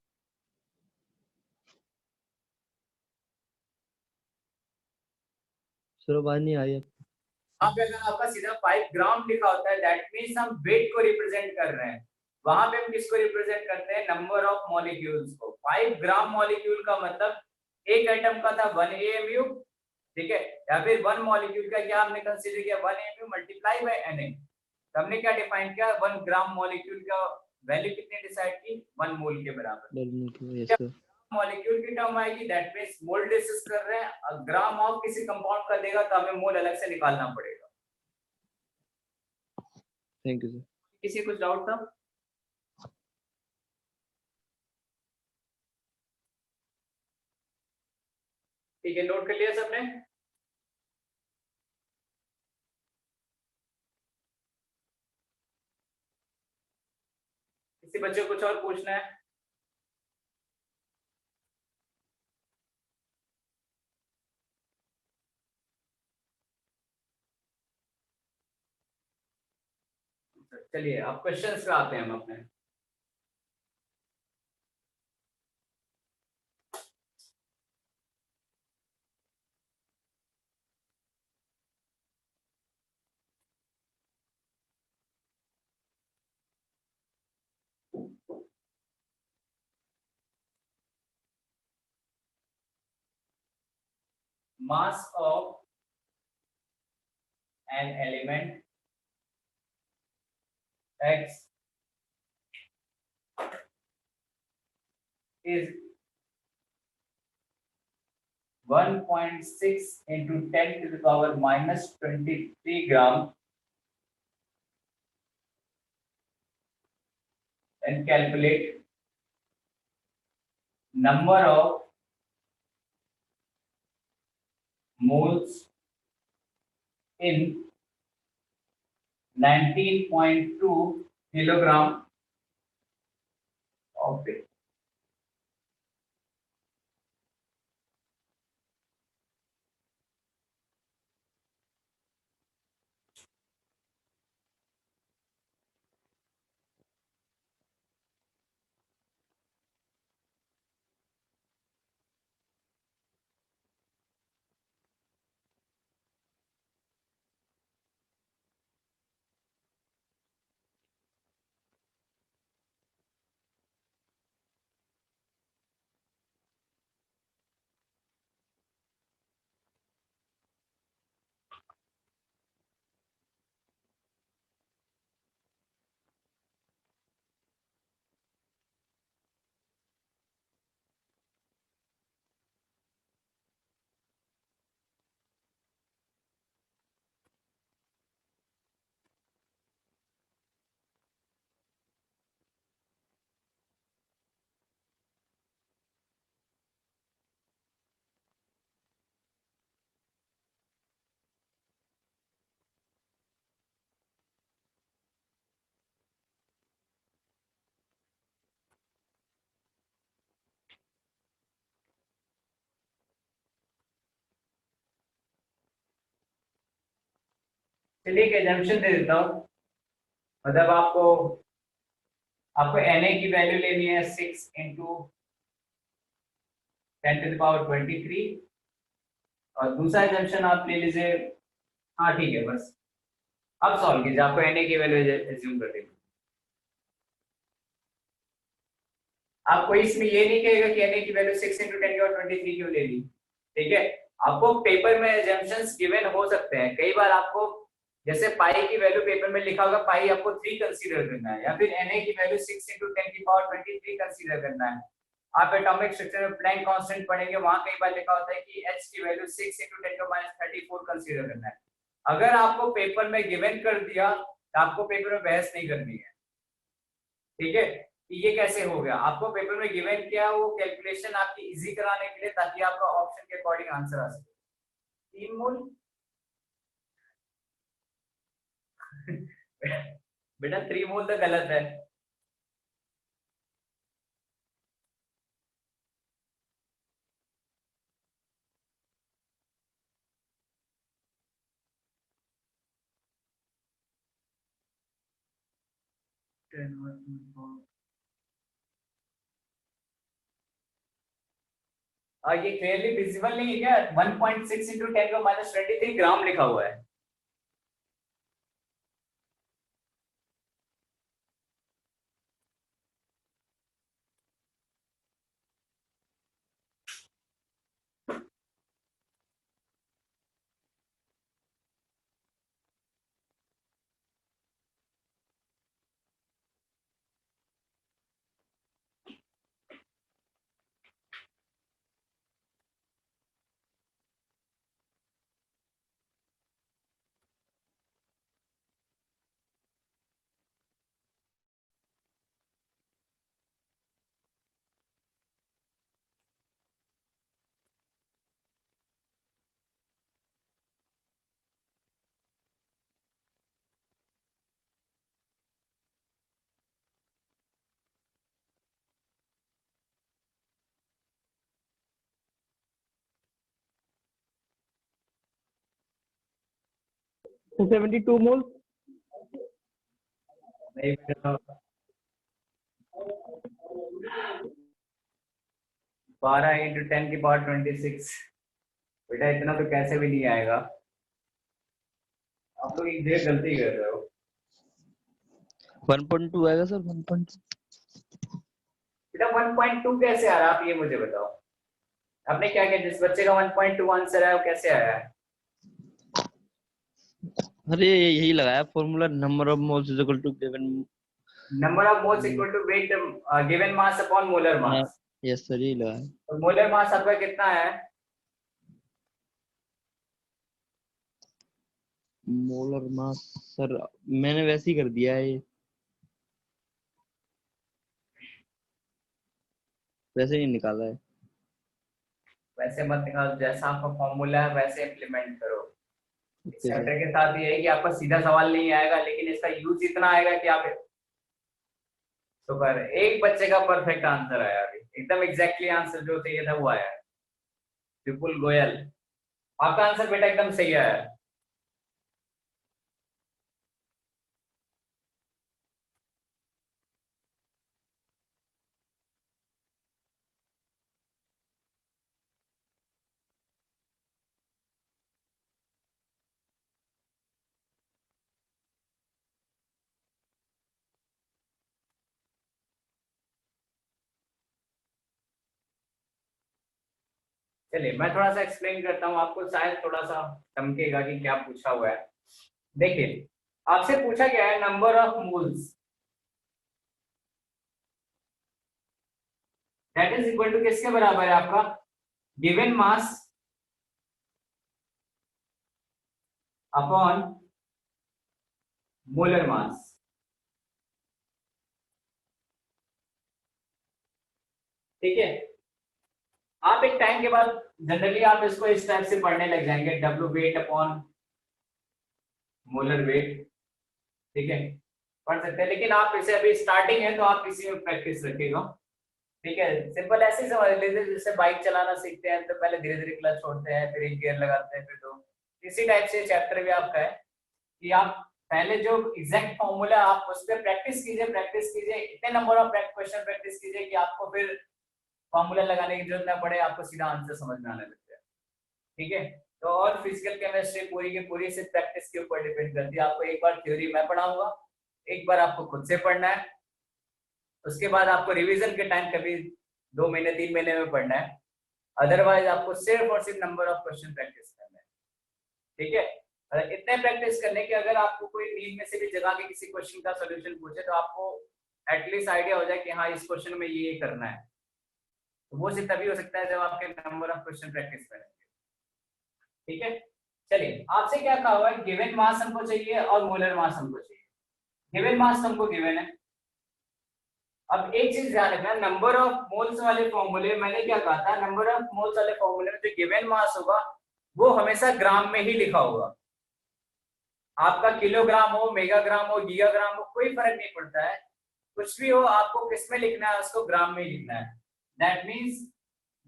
सर आवाज नहीं आई। वहां पे अगर आपका सीधा 5 ग्राम लिखा होता है, दैट मीन्स हम वेट को रिप्रेजेंट कर रहे हैं। वहां पे हम किसको रिप्रेजेंट करते हैं, नंबर ऑफ मॉलिक्यूल्स को। 5 ग्राम मॉलिक्यूल का मतलब एक एटम का था 1 AMU, ठीक है, या फिर 1 मॉलिक्यूल का क्या हमने कंसीडर किया, 1 AMU मल्टीप्लाई बाय Na। तो हमने क्या डिफाइन किया, 1 ग्राम मॉलिक्यूल का वैल्यू कितने डिसाइड की, 1 मोल के बराबर। Yes sir. मॉलिक्यूल की टर्म आएगी, दैट मींस मोल डिस्कस कर रहे हैं। ग्राम ऑफ किसी कंपाउंड का देगा तो हमें मोल अलग से निकालना पड़ेगा। Thank you sir. किसी कुछ डाउट था? ठीक है, नोट कर लिया सबने? किसी बच्चे को कुछ और पूछना है? चलिए अब क्वेश्चंस पे आते हैं हम अपने। Mass of an element X is 1.6 into 10 to the power minus 23 gram, and calculate number of moles in 19.2 kilogram of it. चलिए एक एजम्पशन दे देता हूँ, मतलब आपको Na की वैल्यू लेनी है 6 इंटू 10⁻23, और दूसरा एजम्पशन आप ले लीजिए, हाँ ठीक है, बस अब सॉल्व कीजिए, आपको Na की वैल्यू एज्यूम कर देंगे। आपको इसमें ये नहीं कहेगा कि Na की वैल्यू 6 इंटू 10⁻23 क्यों ले ली, ठीक है। आपको पेपर में एजम्पशंस गिवन हो सकते हैं, कई बार आपको जैसे पाई की वैल्यू पेपर में लिखा होगा, पाई आपको 3 कंसीडर करना है, या फिर Na की वैल्यू 6 इंटू 10⁻23 कंसीडर करना है। आप एटॉमिक स्ट्रक्चर में प्लैंक कांस्टेंट पढ़ेंगे, वहां कई बार लिखा होता है कि H की वैल्यू 6 इंटू 10⁻34 कंसीडर करना है। अगर आपको पेपर में गिवन कर दिया तो आपको पेपर में बहस नहीं करनी है, ठीक है। ये कैसे हो गया, आपको पेपर में गिवन किया, वो कैलकुलेशन आपकी इजी कराने के लिए, ताकि आपका ऑप्शन के अकॉर्डिंग आंसर आ सके। 3 मोल बेटा 3 मोल तो गलत है। ये क्लियरली विजिबल नहीं है क्या, 1.6 इंटू 10⁻23 ग्राम लिखा हुआ है। So 72 moles. नहीं बेटा, 12 इंटू 10⁻26, बेटा इतना तो कैसे भी नहीं आएगा, आप लोग एक जगह गलती कर रहे हो। 1.2 आएगा सर, 1.2। बेटा 1.2 कैसे आ रहा है, आप ये मुझे बताओ, आपने क्या किया, जिस बच्चे का 1.2 आंसर आया वो कैसे आया है? अरे यही लगाया formula, number of moles is equal to given. Number of moles equal to weight given mass upon molar mass. Yes sir, यही लगाया। तो मोलर मास आपका कितना है? मोलर मास सर मैंने वैसे ही कर दिया है, वैसे ही निकाला है। वैसे मत निकालो, जैसा आपका फॉर्मूला है वैसे इम्प्लीमेंट करो। इस ओके सर। चैप्टर के साथ ये है कि आपका सीधा सवाल नहीं आएगा, लेकिन इसका यूज इतना आएगा कि आप सुपर। एक बच्चे का परफेक्ट आंसर आया, अभी एकदम एग्जैक्टली आंसर जो चाहिए था वो आया, विपुल गोयल। आपका आंसर बेटा एकदम सही आया। चलिए मैं थोड़ा सा एक्सप्लेन करता हूँ आपको, शायद थोड़ा सा चमकेगा कि क्या पूछा हुआ है। देखिए आपसे पूछा गया है number of moles, that is equal to किसके बराबर है आपका, given mass upon molar mass. ठीक है, आप एक टाइम के बाद जनरली आप इसको इस टाइप से पढ़ने लग जाएंगे, W weight upon molar weight, ठीक है, पढ़ सकते हैं। लेकिन आप इसे अभी स्टार्टिंग है तो आप इसी में प्रैक्टिस रखिएगा, ठीक है। सिंपल ऐसे ही समझ लीजिए, जैसे बाइक चलाना सीखते हैं तो पहले धीरे धीरे क्लच छोड़ते हैं, फिर एक गियर लगाते हैं, फिर दो, इसी टाइप से चैप्टर भी आपका है। कि आप पहले जो एग्जैक्ट फॉर्मूला आप उस पर प्रैक्टिस कीजिए, इतने नंबर ऑफ क्वेश्चन प्रैक्टिस कीजिए कि आपको फिर फॉर्मूला लगाने की जरूरत ना पड़े, आपको सीधा आंसर समझ में आने लग जाए। ठीक है, तो और फिजिकल केमिस्ट्री पूरी की पूरी सिर्फ प्रैक्टिस के ऊपर डिपेंड करती है। आपको एक बार थ्योरी मैं पढ़ाऊंगा, एक बार आपको खुद से पढ़ना है, उसके बाद आपको रिवीजन के टाइम कभी 2 महीने 3 महीने में पढ़ना है, अदरवाइज आपको सिर्फ और सिर्फ नंबर ऑफ क्वेश्चन प्रैक्टिस करना है। ठीक है, इतने प्रैक्टिस करने के अगर आपको कोई नींद में से भी जगा के किसी क्वेश्चन का सोल्यूशन पूछे तो आपको एटलीस्ट आइडिया हो जाए कि हाँ इस क्वेश्चन में ये करना है। तो वो सिर्फ तभी हो सकता है जब आपके नंबर ऑफ क्वेश्चन प्रैक्टिस करेंगे। ठीक है, चलिए आपसे क्या कहा हुआ है, गिवन मास हमको चाहिए और मोलर मास हमको चाहिए। गिवन मास हमको गिवन है। अब एक चीज ध्यान रखना, नंबर ऑफ मोल्स वाले फॉर्मूले मैंने क्या कहा था, नंबर ऑफ मोल्स वाले फॉर्मूले में जो गिवन मास होगा वो हमेशा ग्राम में ही लिखा होगा। आपका किलोग्राम हो, मेगाग्राम हो, गीगाग्राम हो, कोई फर्क नहीं पड़ता है, कुछ भी हो आपको किस में लिखना है, उसको ग्राम में ही लिखना है। दैट मीन्स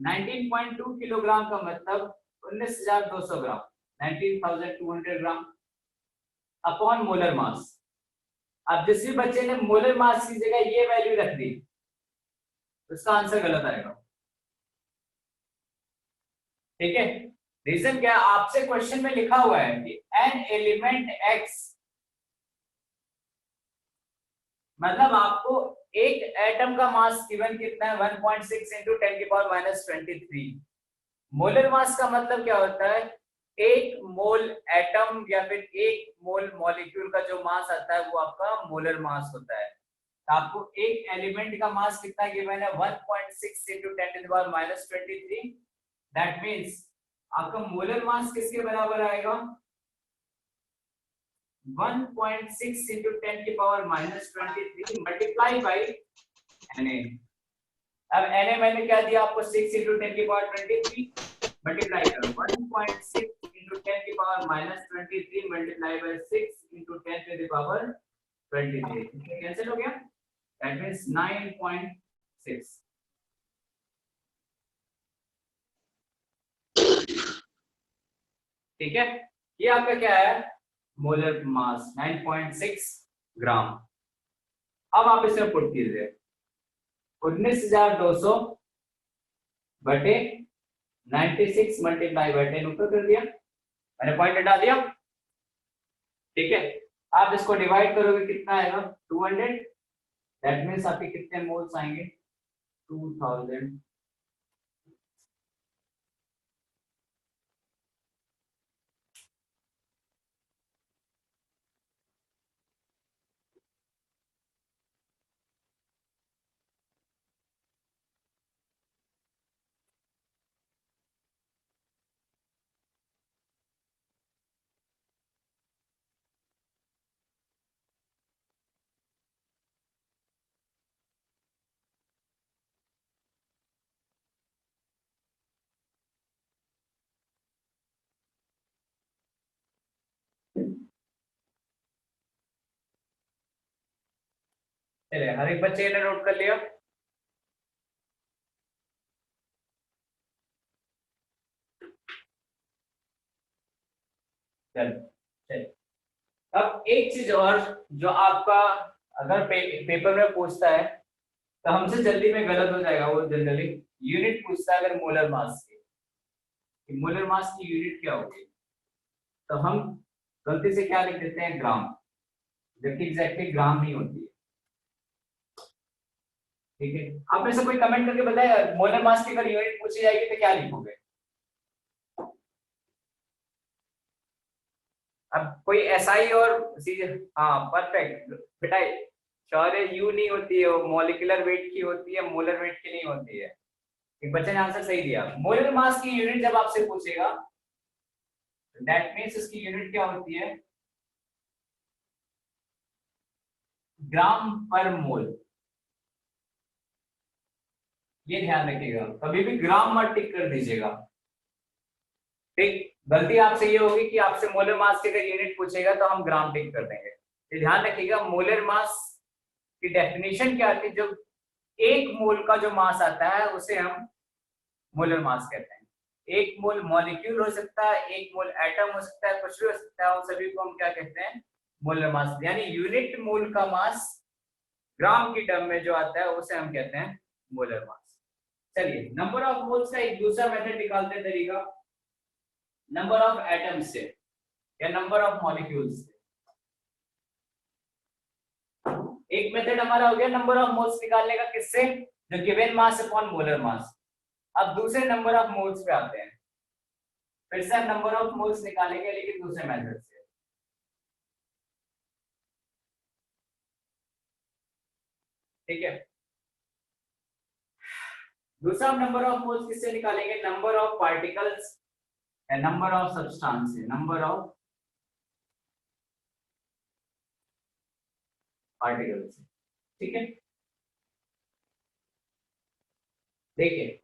19.2 किलोग्राम का मतलब 19,200 ग्राम, 19,200 ग्राम अपॉन मोलर मास। अब जिस भी बच्चे ने मोलर मास की जगह ये वैल्यू रख दी उसका आंसर गलत आएगा। ठीक है, रीजन क्या, आपसे क्वेश्चन में लिखा हुआ है कि एन एलिमेंट एक्स, मतलब आपको एक एटम का मास गिवन कितना है 1.6 इंटू 10 की पावर माइनस 23। मोलर मास का मतलब क्या होता है, एक मोल एटम या फिर एक मोल मॉलिक्यूल का जो मास आता है वो आपका मोलर मास होता है। तो आपको एक एलिमेंट का मास कितना गिवन है 1.6 इंटू 10 की पावर माइनस 23। दैट मीन्स आपका मोलर मास किसके बराबर आएगा 1.6 इंटू 10 की power minus 23 multiply by Na। अब Na मैंने क्या दिया आपको 6 इंटू 10 की पावर 23 मल्टीप्लाई करो 1.6 इंटू 10 की power minus 23 multiply by 6 into 10 to the power 23। Cancel हो गया, दैट मींस 9.6। ठीक है, ये आपका क्या है मोलर मास 9.6 ग्राम। अब आप इसे पुट कीजिए 19,200 बटे 96 मल्टीप्लाई बाई 10 ऊपर कर दिया, मैंने पॉइंट हटा दिया। ठीक है, आप इसको डिवाइड करोगे कितना आएगा 200। दैट मीन्स आपके कितने मोल्स आएंगे 2000। चलिए हर एक बच्चे ने नोट कर लिया। चलिए अब एक चीज और जो आपका अगर पेपर में पूछता है तो हमसे जल्दी में गलत हो जाएगा, वो जनरली यूनिट पूछता है अगर मोलर मास की, मोलर मास की यूनिट क्या होगी, तो हम गलती से क्या लिख देते हैं ग्राम, जबकि एग्जैक्टली ग्राम नहीं होती है। ठीक है, आप में से कोई कमेंट करके बताए मोलर मास की अगर यूनिट पूछी जाएगी तो क्या लिखोगे। अब कोई एसआई और हाँ परफेक्ट बेटा, शौर्य यू नहीं होती है, वो मॉलिक्यूलर वेट की होती है, मोलर वेट की नहीं होती है। एक बच्चे ने आंसर सही दिया। मोलर मास की यूनिट जब आपसे पूछेगा दैट मीन्स उसकी यूनिट क्या होती है ग्राम पर मोल। ये ध्यान रखिएगा, कभी भी ग्राम मत टिक कर दीजिएगा। ठीक, गलती आपसे ये होगी कि आपसे मोलर मास की अगर यूनिट पूछेगा तो हम ग्राम टिक कर देंगे। तो ध्यान रखिएगा मोलर मास की डेफिनेशन क्या आती है, जब एक मोल का जो मास आता है उसे हम मोलर मास कहते हैं। एक मोल मॉलिक्यूल हो सकता है, एक मोल एटम हो सकता है, कुछ भी हो सकता है, उन सभी को हम क्या कहते हैं, मोलर मास। यानी यूनिट मोल का मास ग्राम की टर्म में जो आता है उसे हम कहते हैं मोलर मास। चलिए नंबर ऑफ मोल्स का एक दूसरा मेथड निकालते हैं तरीका, नंबर ऑफ एटम्स से या नंबर ऑफ मॉलिक्यूल्स से। एक मेथड हमारा हो गया नंबर ऑफ मोल्स निकालने का, किससे, जो गिवन मास अपॉन मोलर मास। अब दूसरे नंबर ऑफ मोल्स पे आते हैं, फिर से हम नंबर ऑफ मोल्स निकालेंगे लेकिन दूसरे मेथड से। ठीक है, दूसरा हम नंबर ऑफ मोल्स किससे निकालेंगे, नंबर ऑफ पार्टिकल्स या नंबर ऑफ सब्सटेंस से, नंबर ऑफ पार्टिकल्स से। ठीक है, देखिए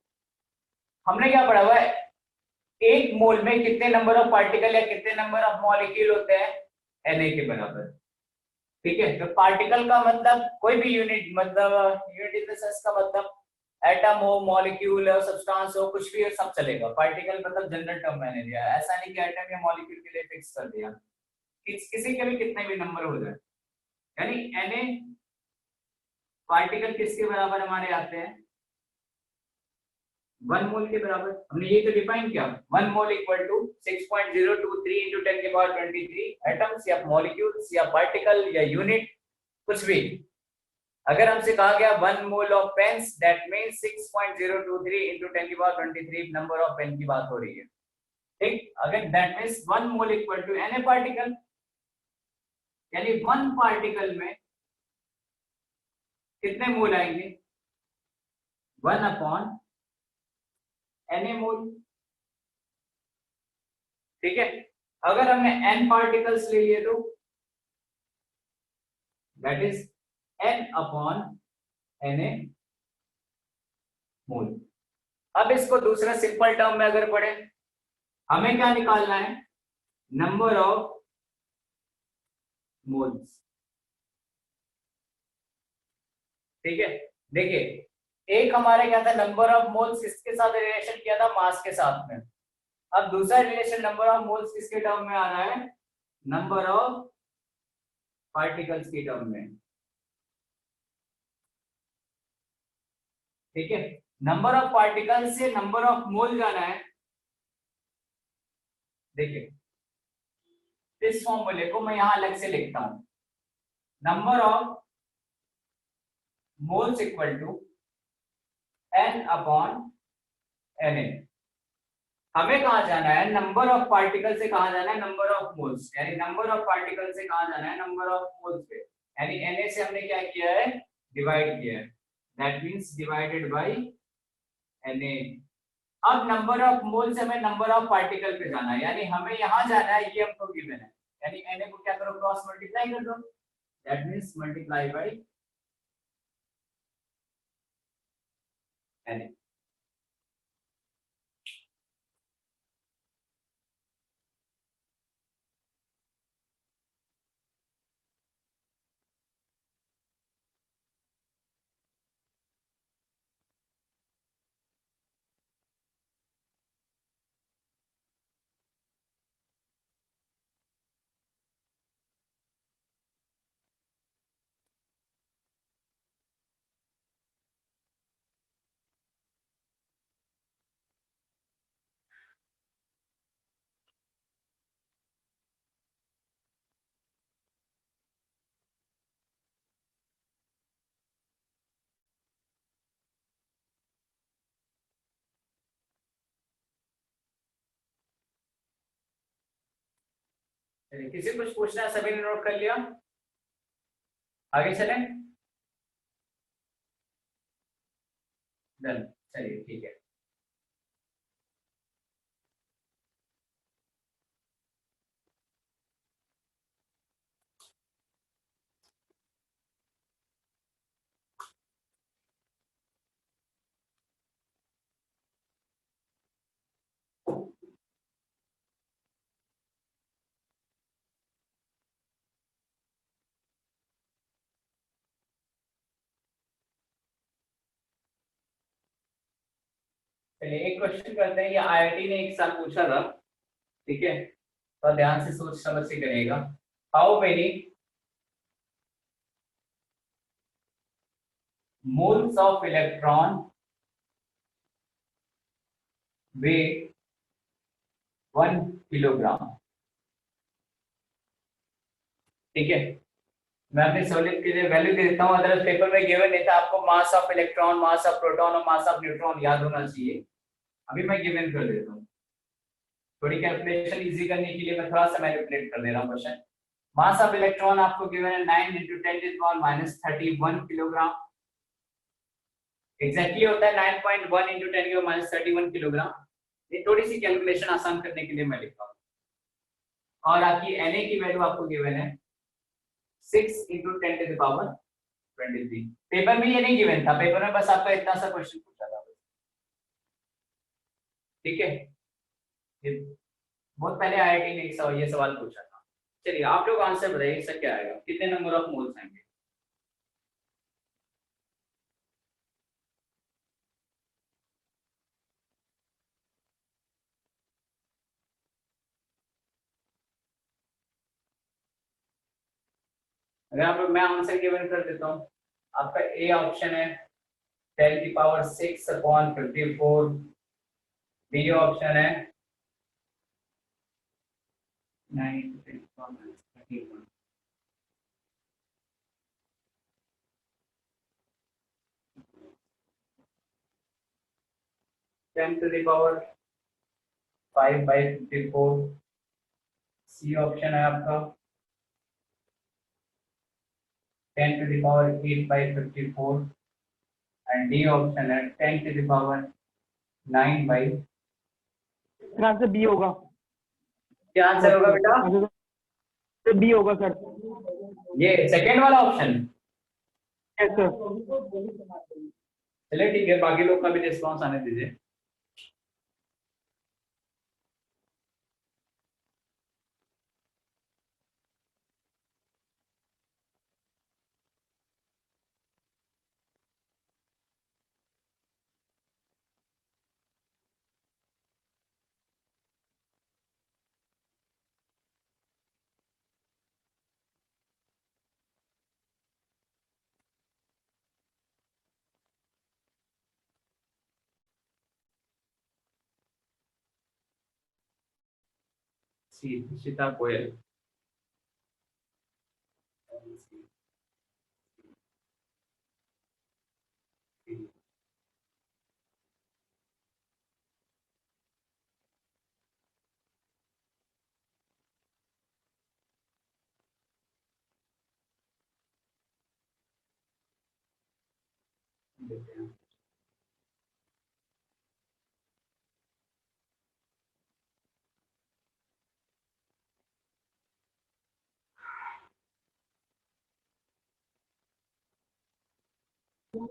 हमने क्या पढ़ा हुआ है, एक मोल में कितने नंबर ऑफ पार्टिकल या कितने नंबर ऑफ मॉलिक्यूल होते हैं, Na के बराबर। ठीक है, तो पार्टिकल का मतलब कोई भी यूनिट, मतलब यूनिट इन द सेंस का मतलब एटम हो, मॉलिक्यूल हो, सब्सटेंस हो, कुछ भी हो, सब चलेगा। पार्टिकल मतलब जनरल टर्म मैंने दिया है, ऐसा नहीं कि एटम या मॉलिक्यूल के लिए फिक्स कर दिया, किसी के भी कितने भी नंबर हो जाए। यानी Na पार्टिकल किसके बराबर हमारे आते हैं, 1 मोल के बराबर। हमने ये तो डिफाइन किया, 1 मोल इक्वल टू 6.023 into 10 के पावर 23 एटम्स या मॉलिक्यूल्स या पार्टिकल या यूनिट, कुछ भी। अगर हमसे कहा गया 1 mole of pens, that means 6.023 into 10 की पावर 23 नंबर ऑफ पेन की बात हो रही है। ठीक, अगर that means 1 mole equal to Na particle, यानी 1 पार्टिकल में कितने मोल आएंगे, 1 अपॉन Na मोल। ठीक है, अगर हमने n पार्टिकल्स ले लिए तो that is n upon Na मोल। अब इसको दूसरा सिंपल टर्म में अगर पढ़े, हमें क्या निकालना है, नंबर ऑफ मोल्स। ठीक है, देखिए एक हमारे क्या था, नंबर ऑफ मोल्स किसके साथ रिलेशन किया था, मास के साथ में। अब दूसरा रिलेशन नंबर ऑफ मोल्स किसके टर्म में आ रहा है, नंबर ऑफ पार्टिकल्स की टर्म में। ठीक है, नंबर ऑफ पार्टिकल से नंबर ऑफ मोल जाना है। देखिए इस फॉर्मूले को मैं यहां अलग से लिखता हूं, number of moles equal to n upon Na। हमें कहा जाना है, नंबर ऑफ पार्टिकल से कहा जाना है नंबर ऑफ मोल्स, यानी नंबर ऑफ पार्टिकल से कहा जाना है नंबर ऑफ मोल्स पे। यानी Na से हमने क्या किया है, डिवाइड किया है, that means divided by Na। अब नंबर ऑफ मोल से हमें नंबर ऑफ पार्टिकल पे जाना है, यानी हमें यहां जाना है, ये हमको गिवन है, यानी Na को क्या करो, क्रॉस मल्टीप्लाई कर दो, that means multiply by Na। किसी कुछ पूछना है, सभी ने नोट कर लिया, आगे चलें, डन, चलिए ठीक है। चलिए एक क्वेश्चन करते हैं, ये आईआईटी ने एक साल पूछा था, ठीक है, तो ध्यान से सोच समझ के करिएगा। How many moles of electron weigh 1 kilogram? ठीक है, मैं अपने सॉलिड के लिए वैल्यू दे देता हूँ, अदरवाइज पेपर में गिवन नहीं था आपको mass of electron, mass of proton और मास ऑफ न्यूट्रॉन याद होना चाहिए। अभी मैं गिवन कर देता हूँ, थोड़ी कैलकुलेशन इजी करने के लिए मैं थोड़ा सा मैनिपुलेट कर दे रहा हूँ क्वेश्चन। मास ऑफ इलेक्ट्रॉन आपको गिवन है 9 × 10⁻³ किलोग्राम। एग्जैक्टली होता है 9.1 × 10⁻³ किलोग्राम। ये थोड़ी सी कैलकुलेशन आसान करने के लिए मैं लिख रहा हूँ। और आपकी Na की वैल्यू आपको गिवन है 6 × 10⁻23। पेपर में ये नहीं गिवन था, पेपर में बस आपका इतना सा क्वेश्चन पूछा था, ठीक है। ये बहुत पहले आईआईटी ने ये सवाल पूछा था। चलिए आप लोग आंसर बताइए, इसका क्या आएगा, कितने नंबर ऑफ मोल्स आएंगे? अगर आप मैं आंसर गिवन कर देता हूँ, आपका ए ऑप्शन है 10⁻6/54, बी ऑप्शन है 9 × 10⁻31, (10⁵ 5/54), सी ऑप्शन है आपका 10⁸ एंड डी ऑप्शन है 10⁹ आंसर बी होगा। क्या आंसर होगा बेटा? तो बी होगा सर। ये सेकंड वाला ऑप्शन। Yes sir. चलिए ठीक है, बाकी लोग का भी रिस्पॉन्स आने दीजिए। सीता कोयल।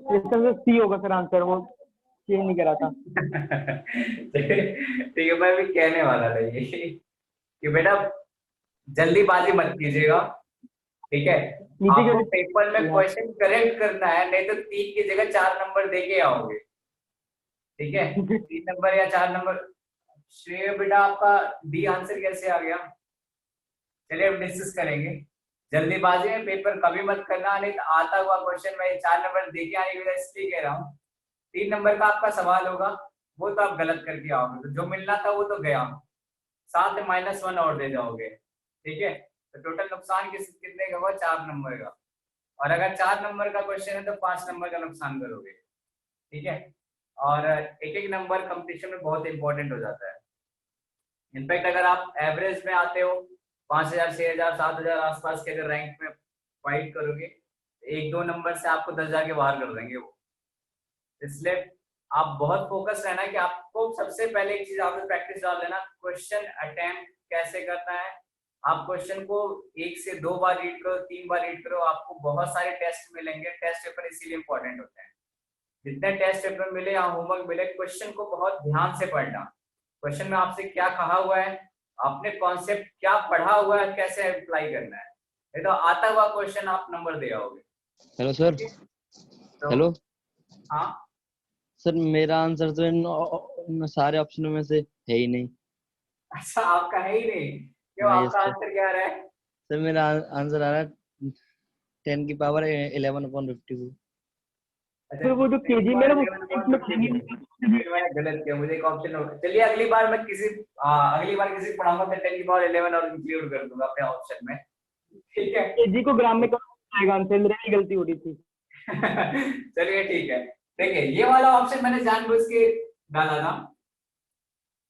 इसका सर सी होगा सर आंसर, वो चेंज नहीं करा था। ठीक है, मैं भी कहने वाला था ये कि बेटा जल्दीबाजी मत कीजिएगा, ठीक है। आपको पेपर में क्वेश्चन करेक्ट करना है, नहीं तो 3 की जगह 4 नंबर देके आओगे, ठीक है। 3 नंबर या 4 नंबर। श्रेय बेटा आपका डी आंसर कैसे आ गया? चलिए अब डिस्कस करेंगे। जल्दीबाजी में पेपर कभी मत करना, नहीं तो आता हुआ क्वेश्चन मैं 4 नंबर देके आने की वजह इसलिए कह रहा हूँ। 3 नंबर का आपका सवाल होगा, वो तो आप गलत करके आओगे, तो जो मिलना था वो तो गया, साथ में -1 और दे जाओगे, ठीक है। तो टोटल नुकसान कितने का हुआ? 4 नंबर का। और अगर 4 नंबर का क्वेश्चन है तो 5 नंबर का नुकसान करोगे, ठीक है। और एक एक नंबर कंपटीशन में बहुत इंपॉर्टेंट हो जाता है। इनफैक्ट अगर आप एवरेज में आते हो 5000, 6000, 7000 आसपास के अगर रैंक में फाइट करोगे, 1-2 नंबर से आपको 10,000 के बाहर कर देंगे वो। इसलिए आप बहुत फोकस रहना कि आपको सबसे पहले एक चीज आपने प्रैक्टिस डाल लेना, क्वेश्चन अटेम्प्ट कैसे करना है। आप क्वेश्चन को 1 से 2 बार रीड करो, 3 बार रीड करो, आपको बहुत सारे टेस्ट मिलेंगे। टेस्ट पेपर इसीलिए इंपॉर्टेंट होते हैं। जितने टेस्ट पेपर मिले या होमवर्क मिले, क्वेश्चन को बहुत ध्यान से पढ़ना। क्वेश्चन में आपसे क्या कहा हुआ है, आपने कॉन्सेप्ट क्या पढ़ा हुआ है, कैसे अप्लाई करना है। नहीं तो आता हुआ क्वेश्चन आप नंबर दे आओगे। Hello sir. तो हेलो। हाँ सर मेरा आंसर तो इन सारे ऑप्शनों में से है ही नहीं। अच्छा, आपका है ही नहीं? क्यों, हाँ, यस आपका सर। आंसर क्या आ रहा है? सर मेरा आंसर आ रहा है 10⁻11/52। अच्छा, तो वो जो केजी में ना वो 11/52 फिर मैंने गलत किया, मुझे एक ऑप्शन हो। चलिए अगली बार मैं अगली बार किसी को पढ़ाऊंगा तो 10⁻11 और इंक्लूड कर दूंगा अपने ऑप्शन में, ठीक है? केजी को ग्राम में कम आएगा आंसर, मेरी ही गलती हो रही थी। चलिए ठीक है। देखिए ये वाला ऑप्शन मैंने जानबूझ के डाला था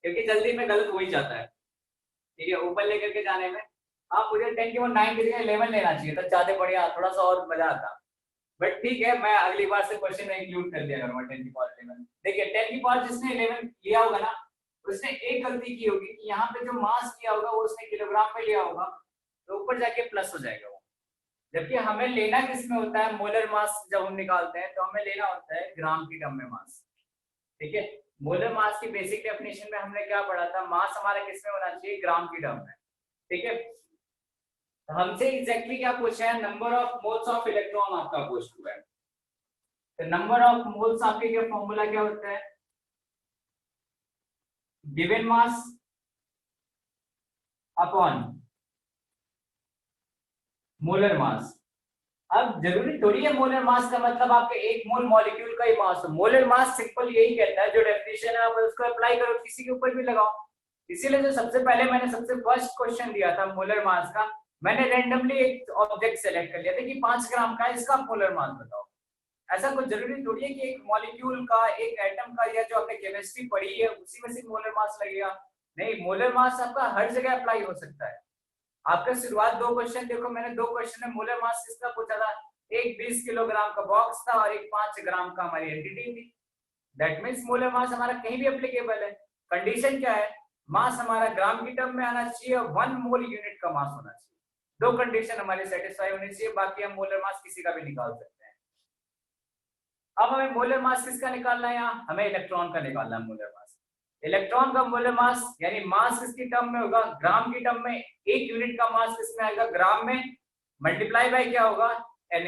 क्योंकि जल्दी में गलत हो ही जाता है, ठीक है, ऊपर लेकर के जाने में। हाँ, मुझे 10⁻9 की जगह 11 लेना चाहिए था, ज्यादा बढ़िया, थोड़ा सा और मजा आता। बट ठीक है, मैं अगली बार से क्वेश्चन में इंक्लूड कर दिया करूंगा 10⁻11। देखिए 10 जिसने 11 लिया होगा ना, उसने एक गलती की होगी कि यहाँ पे जो मास लिया होगा वो उसने किलोग्राम में लिया होगा, तो ऊपर जाके प्लस हो जाएगा वो। जबकि हमें लेना किस में होता है, मोलर मास जब हम निकालते हैं तो हमें लेना होता है ग्राम की टर्म में मास, ठीक है? मोलर मास की बेसिक डेफिनेशन में हमने क्या पढ़ा था, मास हमारा किस में होना चाहिए, ग्राम की टर्म में, ठीक है? हमसे एग्जैक्टली क्या पूछा है, number of moles of electron आपका पूछ हुआ है। तो नंबर ऑफ मोल्स आपके क्या फॉर्मूला क्या होता है, गिवन मास अपॉन मोलर मास। अब जरूरी थोड़ी है मोलर मास का मतलब आपके एक मोल मॉलिक्यूल का ही मास हो। मोलर मास सिंपल यही कहता है, जो डेफिनेशन है आप उसको अप्लाई करो, किसी के ऊपर भी लगाओ। इसीलिए जो सबसे पहले मैंने सबसे फर्स्ट क्वेश्चन दिया था मोलर मास का, मैंने रैंडमली एक ऑब्जेक्ट सेलेक्ट कर लिया था कि 5 ग्राम का है, इसका मोलर मास बताओ। ऐसा कुछ जरूरी थोड़ी है कि एक मॉलिक्यूल का, एक एटम का, या जो आपने केमिस्ट्री पढ़ी है उसी में से मोलर मास लगेगा। नहीं, मोलर मास आपका हर जगह अप्लाई हो सकता है। आपका शुरुआत 2 क्वेश्चन देखो, मैंने 2 क्वेश्चन में मोलर मास किसका पूछा था, एक 20 किलोग्राम का बॉक्स था और एक 5 ग्राम का हमारी एंटिटी थी। दैट मींस मोलर मास हमारा कहीं भी एप्लीकेबल है। कंडीशन क्या है, मास हमारा ग्राम की टर्म में आना चाहिए और 1 मोल यूनिट का मास होना चाहिए। 2 कंडीशन हमारी सेटिस्फाई होनी चाहिए, बाकी हम मोलर मास किसी का भी निकाल सकते हैं। अब हमें मोलर मास किसका निकालना है, यहाँ हमें इलेक्ट्रॉन का निकालना है मोलर मास। इलेक्ट्रॉन का मोलर मास यानी मास किसकी टर्म में होगा, ग्राम की टर्म में। एक यूनिट का मास किसमें आएगा, ग्राम में, मल्टीप्लाई बाय क्या होगा, Na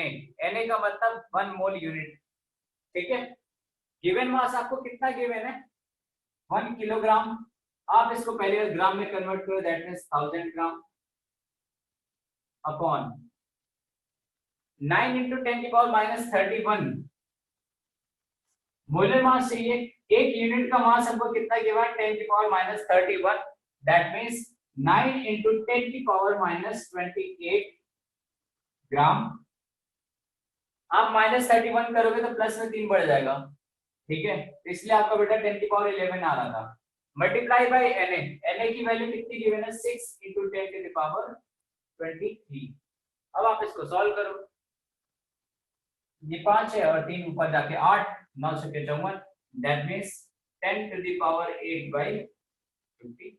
का मतलब 1 मोल यूनिट, ठीक है? गिवन मास आपको कितना गिवन है, 1 किलोग्राम। आप इसको पहले ग्राम में कन्वर्ट करो, that means 1000 gram upon 9 × 10⁻31 molar mass चाहिए। एक यूनिट का मास हमको कितना गिवा है, 10⁻31। दैट मींस 9 × 10⁻28 ग्राम। आप -31 करोगे तो प्लस में 3 बढ़ जाएगा, ठीक है? इसलिए आपका बेटा 10⁻11 आ रहा था। मल्टीप्लाई बाय Na की वैल्यू कितनी गिवन है, 6 × 10⁻23। अब आप इसको सॉल्व करो, ये 5 है और 3 ऊपर जाके 8, 9 × 54। That means 10⁻8/50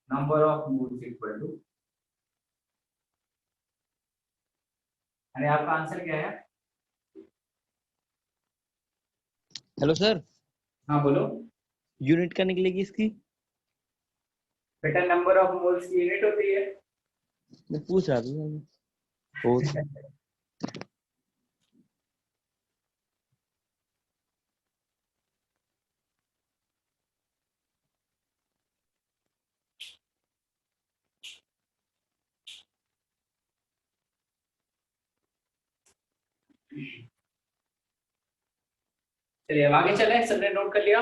number of moles equal to, अरे आपका आंसर क्या है? हेलो सर, हाँ बोलो यूनिट क्या निकलेगी इसकी? बेटा, नंबर ऑफ मोल्स की यूनिट होती है। मैं पूछ रहा था। चलिए अब आगे चले, सबने नोट कर लिया?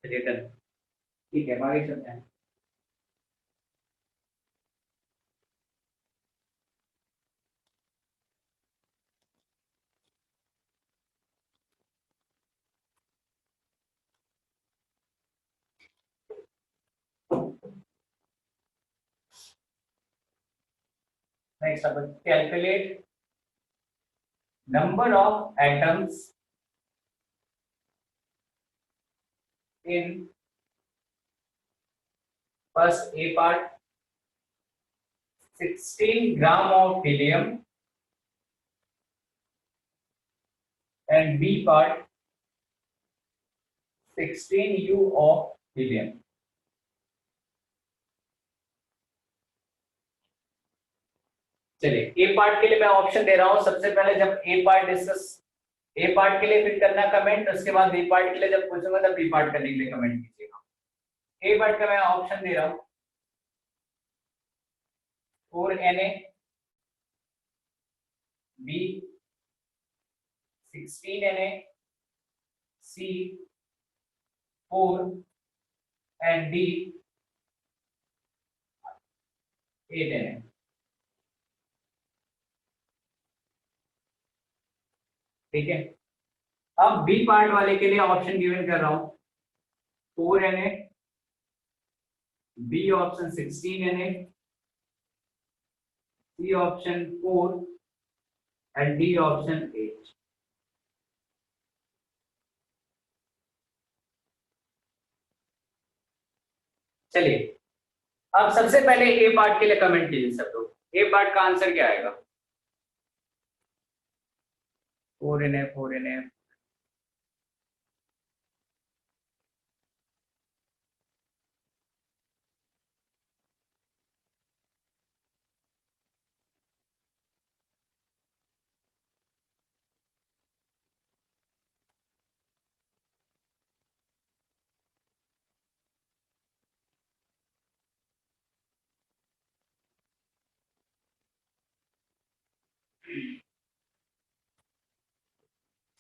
चलिए डन, ठीक है, आगे चलते हैं। नेक्स्ट अब calculate number of atoms in first A part 16 gram of helium and B part 16 U of helium. चलिए ए पार्ट के लिए मैं ऑप्शन दे रहा हूं। सबसे पहले जब ए पार्ट डिस्कस, ए पार्ट के लिए फिर करना कमेंट, उसके बाद बी पार्ट के लिए जब पूछूंगा तब बी पार्ट करने के लिए कमेंट कीजिएगा। ए पार्ट का मैं ऑप्शन दे रहा हूं 4Na, B 16Na, C 4 and D 8Na। ठीक है, अब बी पार्ट वाले के लिए ऑप्शन गिवन कर रहा हूं 4Na, B option 16Na, C option 4 and D option 8। चलिए अब सबसे पहले ए पार्ट के लिए कमेंट कीजिए सब लोग। ए पार्ट का आंसर क्या आएगा? 4Na 4Na।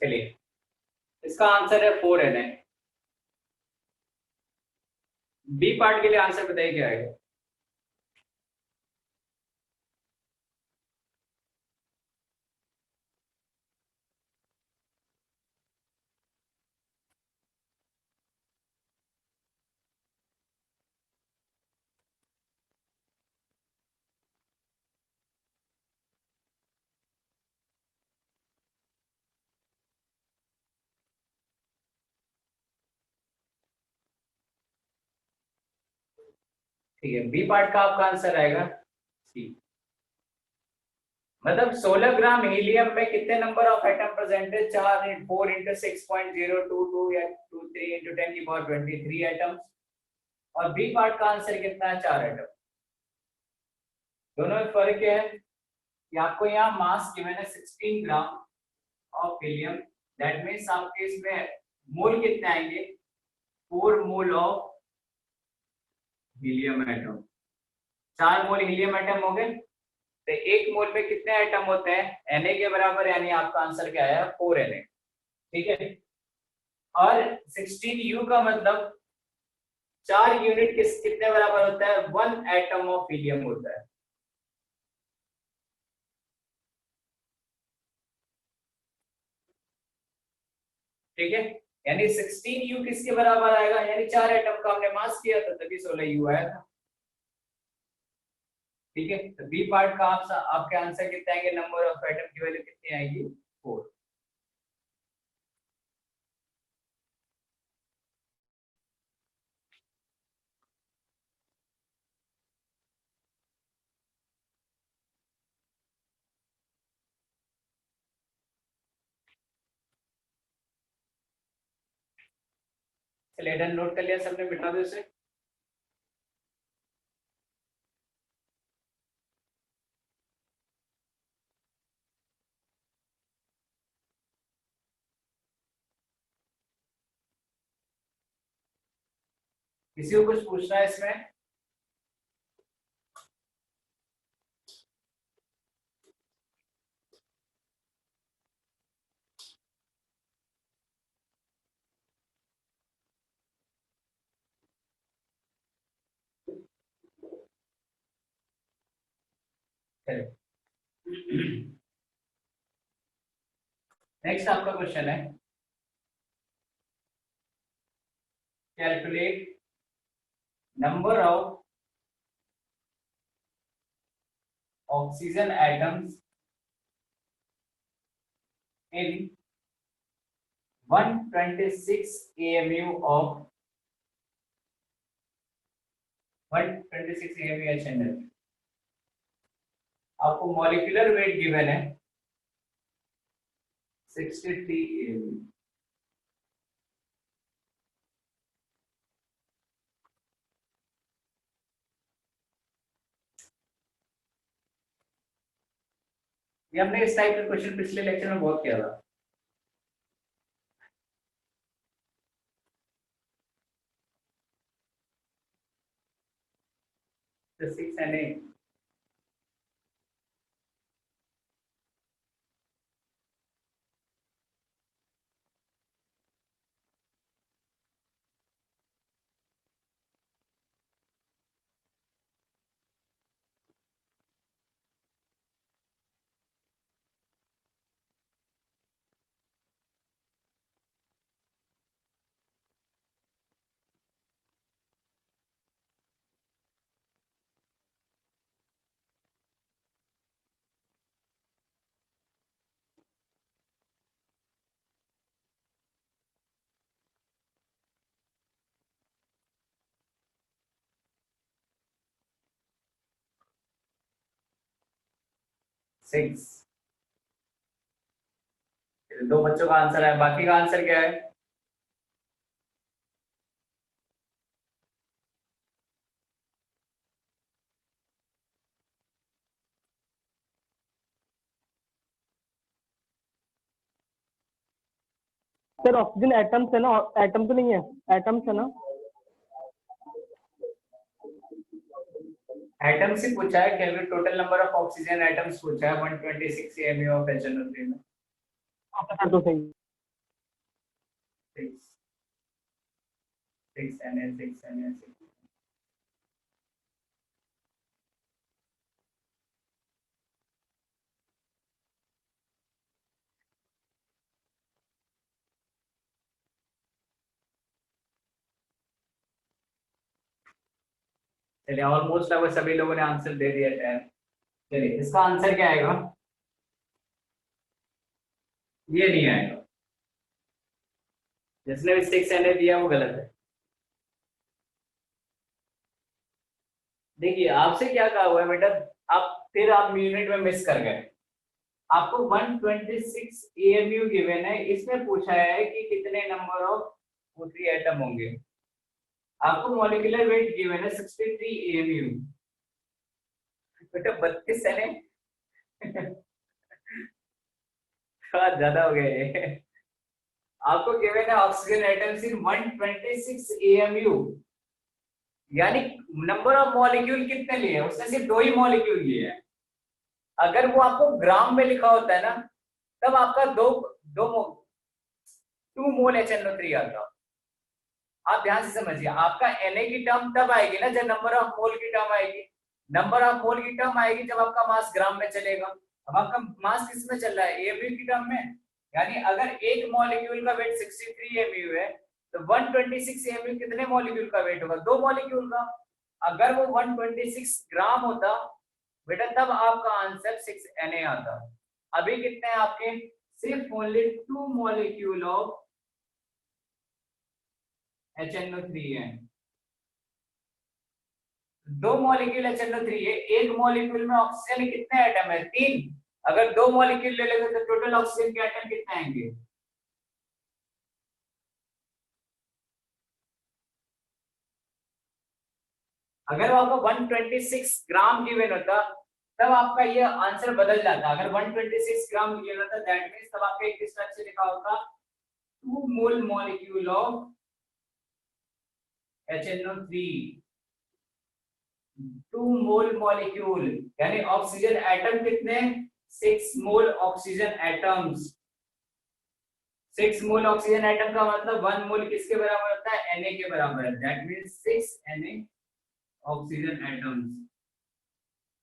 चलिए इसका आंसर है 4Na। बी पार्ट के लिए आंसर बताइए क्या आएगा? ठीक है, बी पार्ट का आपका आंसर आएगा सी। मतलब 16 ग्राम हीलियम में कितने नंबर ऑफ एटम प्रेजेंट है? 4 4 into 6.022 या 23 into 10 की पावर 23 एटम्स। और बी पार्ट का आंसर कितना है? 4 एटम। दोनों में फर्क क्या है कि आपको यहाँ मास गिवन है 16 gram of helium, that means आपके इसमें मोल कितने आएंगे? 4 mole of helium atom. 4 mole helium atom हो गए, तो 1 मोल में कितने एटम होते हैं? Na के बराबर, यानी आपका आंसर क्या आया? 4Na। ठीक है, और 16U का मतलब 4 यूनिट कितने बराबर होता है? 1 एटम ऑफ हीलियम होता है। ठीक है, यानी 16U किसके बराबर आएगा? यानी 4 एटम का हमने मास किया था तभी 16U आया था। ठीक है, तो बी पार्ट का आपके आंसर कितने आएंगे? नंबर ऑफ एटम की वैल्यू कितनी आएगी? 4। चलिए डन, नोट कर लिया सबने? बिठा दो इसे। किसी को कुछ पूछना है इसमें? नेक्स्ट आपका क्वेश्चन है, calculate number of oxygen atoms in 126 AMU of 126 AMU HNL। आपको मॉलिक्यूलर वेट गिवन है 63 AMU। ये हमने इस टाइप का क्वेश्चन पिछले लेक्चर में बहुत किया था। तो 6 Na 6। दो बच्चों का आंसर है, बाकी का आंसर क्या है? सर ऑक्सीजन एटम्स है ना, एटम तो नहीं है, एटम्स है ना। एटम से पूछा है, calculate total number of oxygen atoms पूछा है 126 AMU ऑफ HNO3 में। सर तो सही। 6 Na 6 Na 6। चलिए ऑलमोस्ट लगभग सभी लोगों ने आंसर दे दिया है। चलिए इसका आंसर क्या आएगा? ये नहीं आएगा, जिसने भी 6 Na दिया वो गलत है। देखिए आपसे क्या कहा हुआ है बेटा, आप यूनिट में मिस कर गए। आपको 126 AMU गिवन है, इसमें पूछा है कि कितने नंबर ऑफ O3 एटम होंगे। आपको मॉलिक्यूलर वेट गिवन है 63 AMU। बेटा 32 है थोड़ा ज्यादा हो गया ये। आपको गिवन है ऑक्सीजन एटम्स इन 126 AMU, यानी नंबर ऑफ मॉलिक्यूल कितने लिए? उसने सिर्फ 2 ही मॉलिक्यूल लिए हैं। अगर वो आपको ग्राम में लिखा होता है ना, तब आपका 2 मोल HNO3 आता। आप ध्यान से समझिए, आपका Na की टर्म तब आएगी ना जब नंबर ऑफ मोल की टर्म आएगी। नंबर ऑफ मोल की टर्म आएगी जब आपका मास ग्राम में चलेगा। अब आपका मास किस में चल रहा है? AMU की टर्म में। यानी अगर एक मॉलिक्यूल का वेट 63 AMU है तो 126 AMU कितने मॉलिक्यूल का वेट होगा? 2 मॉलिक्यूल का। अगर वो 126 ग्राम होता बेटा तब आपका आंसर 6 Na आता। अभी कितने हैं आपके? सिर्फ ओनली 2 मॉलिक्यूल ऑफ HNO3 है। 2 मॉलिक्यूल HNO3 है, एक मॉलिक्यूल में ऑक्सीजन कितने एटम है? 3। अगर 2 मॉलिक्यूल ले लेंगे तो टोटल ऑक्सीजन के एटम कितने आएंगे? अगर आपको 126 ग्राम गिवन होता तब आपका ये आंसर बदल जाता। अगर 126 ग्राम गिवन होता दैट मींस तब आपका एक स्ट्रक्चर लिखा होता 2 mole molecule of HNO3। 2 mole molecule यानी ऑक्सीजन एटम कितने? 6 mole oxygen atoms. 6 mole oxygen atom का मतलब 1 मोल किसके बराबर होता है? Na के बराबर है। That means 6 Na oxygen atoms.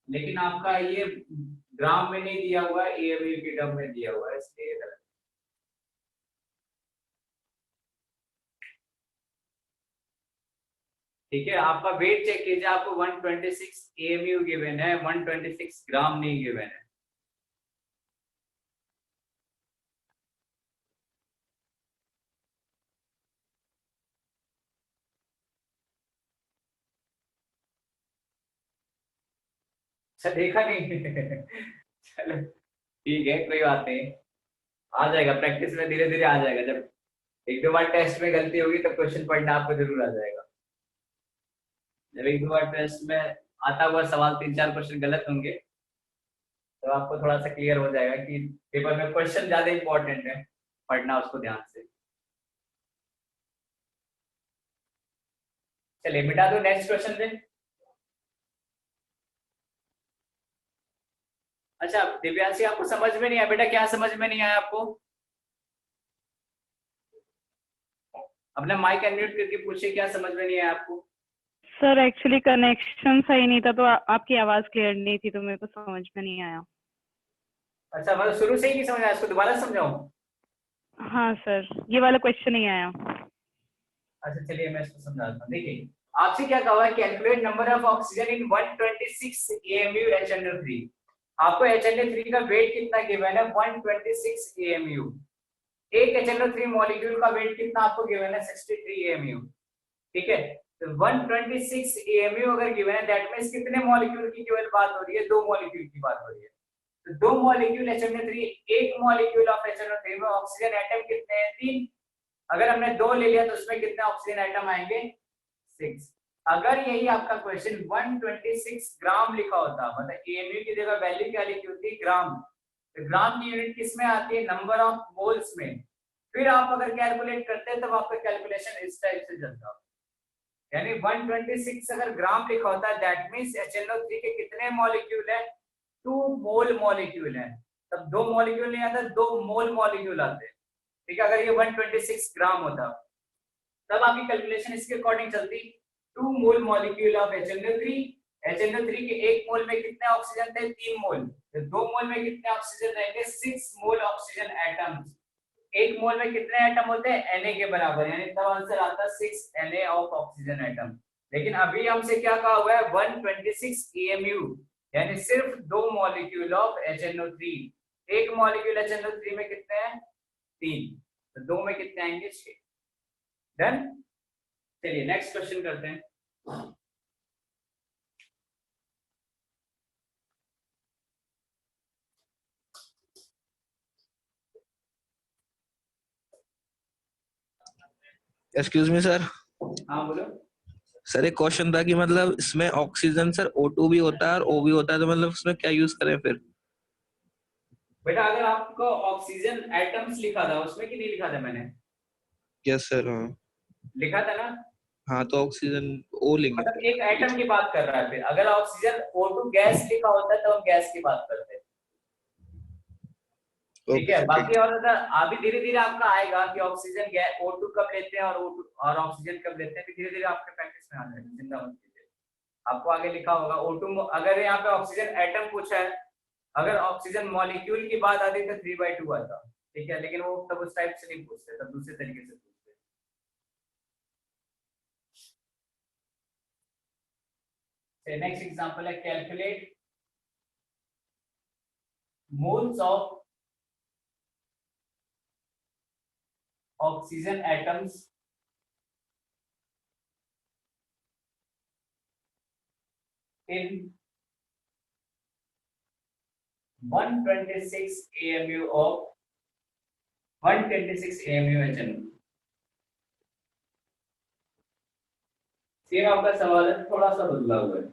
लेकिन आपका ये ग्राम में नहीं दिया हुआ है, AMU के टर्म में दिया हुआ है, इसलिए गलत। ठीक है, आपका वेट चेक कीजिए, आपको 126 AMU गिवन है, 126 ग्राम नहीं गिवन है। अच्छा देखा नहीं चलो ठीक है, कोई बात नहीं, आ जाएगा प्रैक्टिस में, धीरे धीरे आ जाएगा। जब एक दो बार टेस्ट में गलती होगी तो क्वेश्चन पढ़ना आपको जरूर आ जाएगा। जब एक दो बार टेस्ट में आता हुआ सवाल 3-4 क्वेश्चन गलत होंगे तो आपको थोड़ा सा क्लियर हो जाएगा कि पेपर में क्वेश्चन ज्यादा इंपॉर्टेंट है, पढ़ना उसको ध्यान से। चलिए मिटा दो, नेक्स्ट क्वेश्चन पे। अच्छा दिव्यांशी, आपको समझ में नहीं आया बेटा? क्या समझ में नहीं आया आपको? अपना माइक अनम्यूट करके पूछिए, क्या समझ में नहीं आया आपको? सर एक्चुअली कनेक्शन सही नहीं था तो आपकी आवाज क्लियर नहीं थी तो मेरे को समझ में नहीं आया। अच्छा मतलब शुरू से ही नहीं समझ आया, इसको दोबारा समझाऊं? हाँ सर, ये वाला क्वेश्चन नहीं आया। अच्छा चलिए मैं इसको समझाता हूँ। देखिए आपसे क्या कहा है, calculate number of oxygen in 126 AMU HNO3। आपको HNO3 का वेट कितना गिवन है? 126 AMU। एक HNO3 मॉलिक्यूल का वेट कितना आपको गिवन है? 63 AMU। ठीक है, तो 126 AMU अगर गिवन है, दैट मींस कितने मॉलिक्यूल की केवल बात हो रही है? 2 मॉलिक्यूल की बात हो रही है। तो 2 मॉलिक्यूल HNO3, एक मॉलिक्यूल ऑफ HNO3 में ऑक्सीजन एटम कितने हैं? 3। अगर हमने 2 ले लिया तो उसमें कितने ऑक्सीजन एटम आएंगे? 6। अगर यही आपका क्वेश्चन 126 ग्राम लिखा होता, मतलब एमयू की जगह वैल्यू क्या लिखी होती? ग्राम। तो ग्राम की यूनिट किस में आती है? नंबर ऑफ मोल्स में। फिर आप अगर कैलकुलेट करते हैं तब आपका कैलकुलेशन इस टाइप से चलता, यानी 126 अगर ग्राम लिखा होता है, दैट मींस HNO3 के कितने मॉलिक्यूल है? 2 मोल मॉलिक्यूल है। तब 2 मॉलिक्यूल नहीं आता, 2 मोल मॉलिक्यूल आते हैं। ठीक है, अगर ये 126 ग्राम होता तब आपकी कैलकुलेशन इसके अकॉर्डिंग चलती, 2 mole molecule of HNO3। HNO3 के 1 मोल में कितने ऑक्सीजन थे? 3 मोल। तो 2 मोल में कितने ऑक्सीजन रहेंगे? 6 मोल ऑक्सीजन एटम्स। 1 मोल में कितने एटम होते हैं? Na के बराबर, यानी तब आंसर आता 6 Na ऑफ ऑक्सीजन एटम। लेकिन अभी हमसे क्या कहा हुआ है? 126 AMU, यानी सिर्फ 2 मॉलिक्यूल ऑफ HNO3। एक मॉलिक्यूल HNO3 में कितने हैं? 3। तो 2 में कितने आएंगे? 6। डन। चलिए नेक्स्ट क्वेश्चन करते हैं। Excuse me sir. हाँ बोलो। सर एक क्वेश्चन था कि मतलब इसमें ऑक्सीजन सर O2 भी होता है और O भी होता है, तो मतलब उसमें क्या यूज करें फिर? बेटा अगर आपको ऑक्सीजन एटम्स लिखा था, उसमें कि नहीं लिखा था मैंने? Yes sir. हाँ लिखा था ना? हाँ, तो ऑक्सीजन O लेंगे मतलब फिर। एक एटम की बात कर रहा है। फिर अगर ऑक्सीजन O2 गैस लिखा होता है तो हम गैस की बात करते हैं। ठीक ओके है, सर, ठीक बाकी और अभी धीरे धीरे आपका आएगा कि ऑक्सीजन गैस O2 कब लेते हैं और O2 और ऑक्सीजन कब लेते हैं, धीरे धीरे आपके प्रैक्टिस में आ जाएगा। चिंता मत कीजिए, आपको आगे लिखा होगा O2। अगर यहाँ पे ऑक्सीजन एटम पूछा है, अगर ऑक्सीजन मॉलिक्यूल की बात आती तो 3/2 आता। ठीक है, लेकिन वो तब उस टाइप से नहीं पूछते, तब दूसरे तरीके से पूछते। नेक्स्ट एग्जांपल है, calculate moles of oxygen atoms in 126 AMU of 126 AMU HNO। Same आपका सवाल है, थोड़ा सा बदला हुआ है।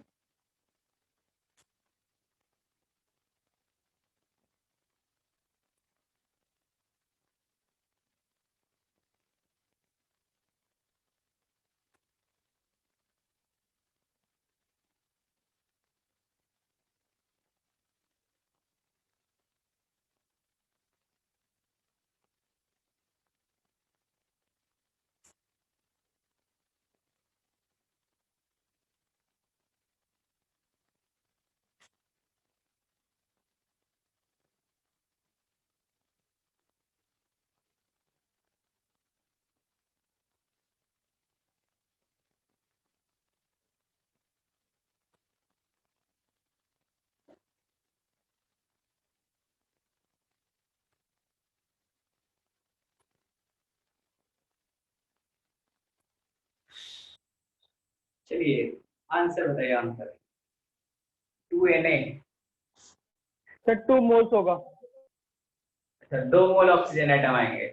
चलिए आंसर बताइए, आंसर। 2Na। सर 2 मोल्स होगा। अच्छा, 2 मोल ऑक्सीजन एटम आएंगे।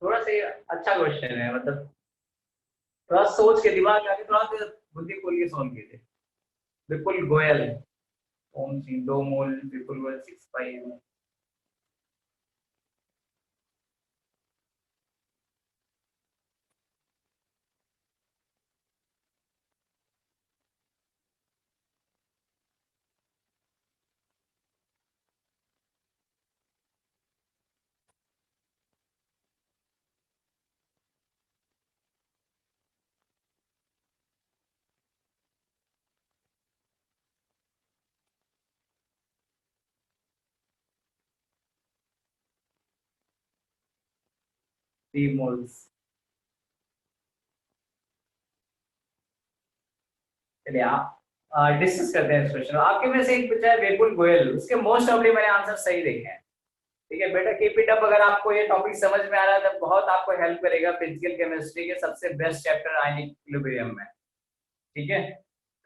थोड़ा सा ये अच्छा क्वेश्चन है, मतलब थोड़ा सोच के दिमाग लगा के थोड़ा सा बुद्धि खोल के सॉल्व कीजिए। विपुल गोयल, ओम सिंह 2 मोल, विपुल गोयल 6 3 मोल्स। चलिए आप डिस्कस करते हैं इस क्वेश्चन। आपके में से एक बच्चा है विपुल गोयल, उसके मोस्ट ऑफ मैंने आंसर सही देखे हैं। ठीक है बेटा, कीप इट अप। अगर आपको ये टॉपिक समझ में आ रहा है तो बहुत आपको हेल्प करेगा फिजिकल केमिस्ट्री के सबसे बेस्ट चैप्टर आयनिक इक्विलिब्रियम में। ठीक है,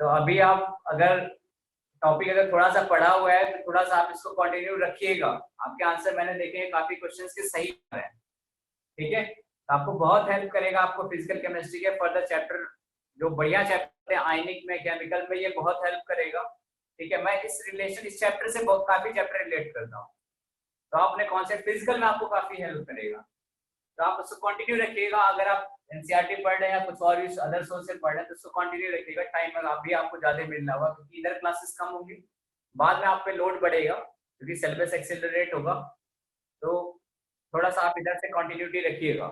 तो अभी आप अगर टॉपिक अगर थोड़ा सा पढ़ा हुआ है तो थोड़ा सा आप इसको कंटिन्यू रखिएगा। आपके आंसर मैंने देखे हैं काफी क्वेश्चंस के सही आ रहे हैं। ठीक है, तो आपको बहुत हेल्प करेगा आपको फिजिकल केमिस्ट्री के फर्दर चैप्टर, जो बढ़िया चैप्टर है आयनिक में, केमिकल में, ये बहुत हेल्प करेगा। ठीक है, मैं इस चैप्टर से बहुत काफी चैप्टर रिलेट करता हूँ, तो आप अपने कॉन्सेप्ट फिजिकल में आपको काफी हेल्प करेगा। तो आप उसको कंटिन्यू रखिएगा। अगर आप एनसीईआरटी पढ़ रहे हैं या कुछ और भी अदर सोर्स से पढ़ रहे हैं तो उसको कंटिन्यू रखिएगा। टाइम अगर भी आपको ज्यादा मिलना होगा क्योंकि इधर क्लासेस कम होंगी, बाद में आप पे लोड बढ़ेगा क्योंकि सिलेबस एक्सेलरेट होगा। तो थोड़ा सा आप इधर से कंटिन्यूटी रखिएगा,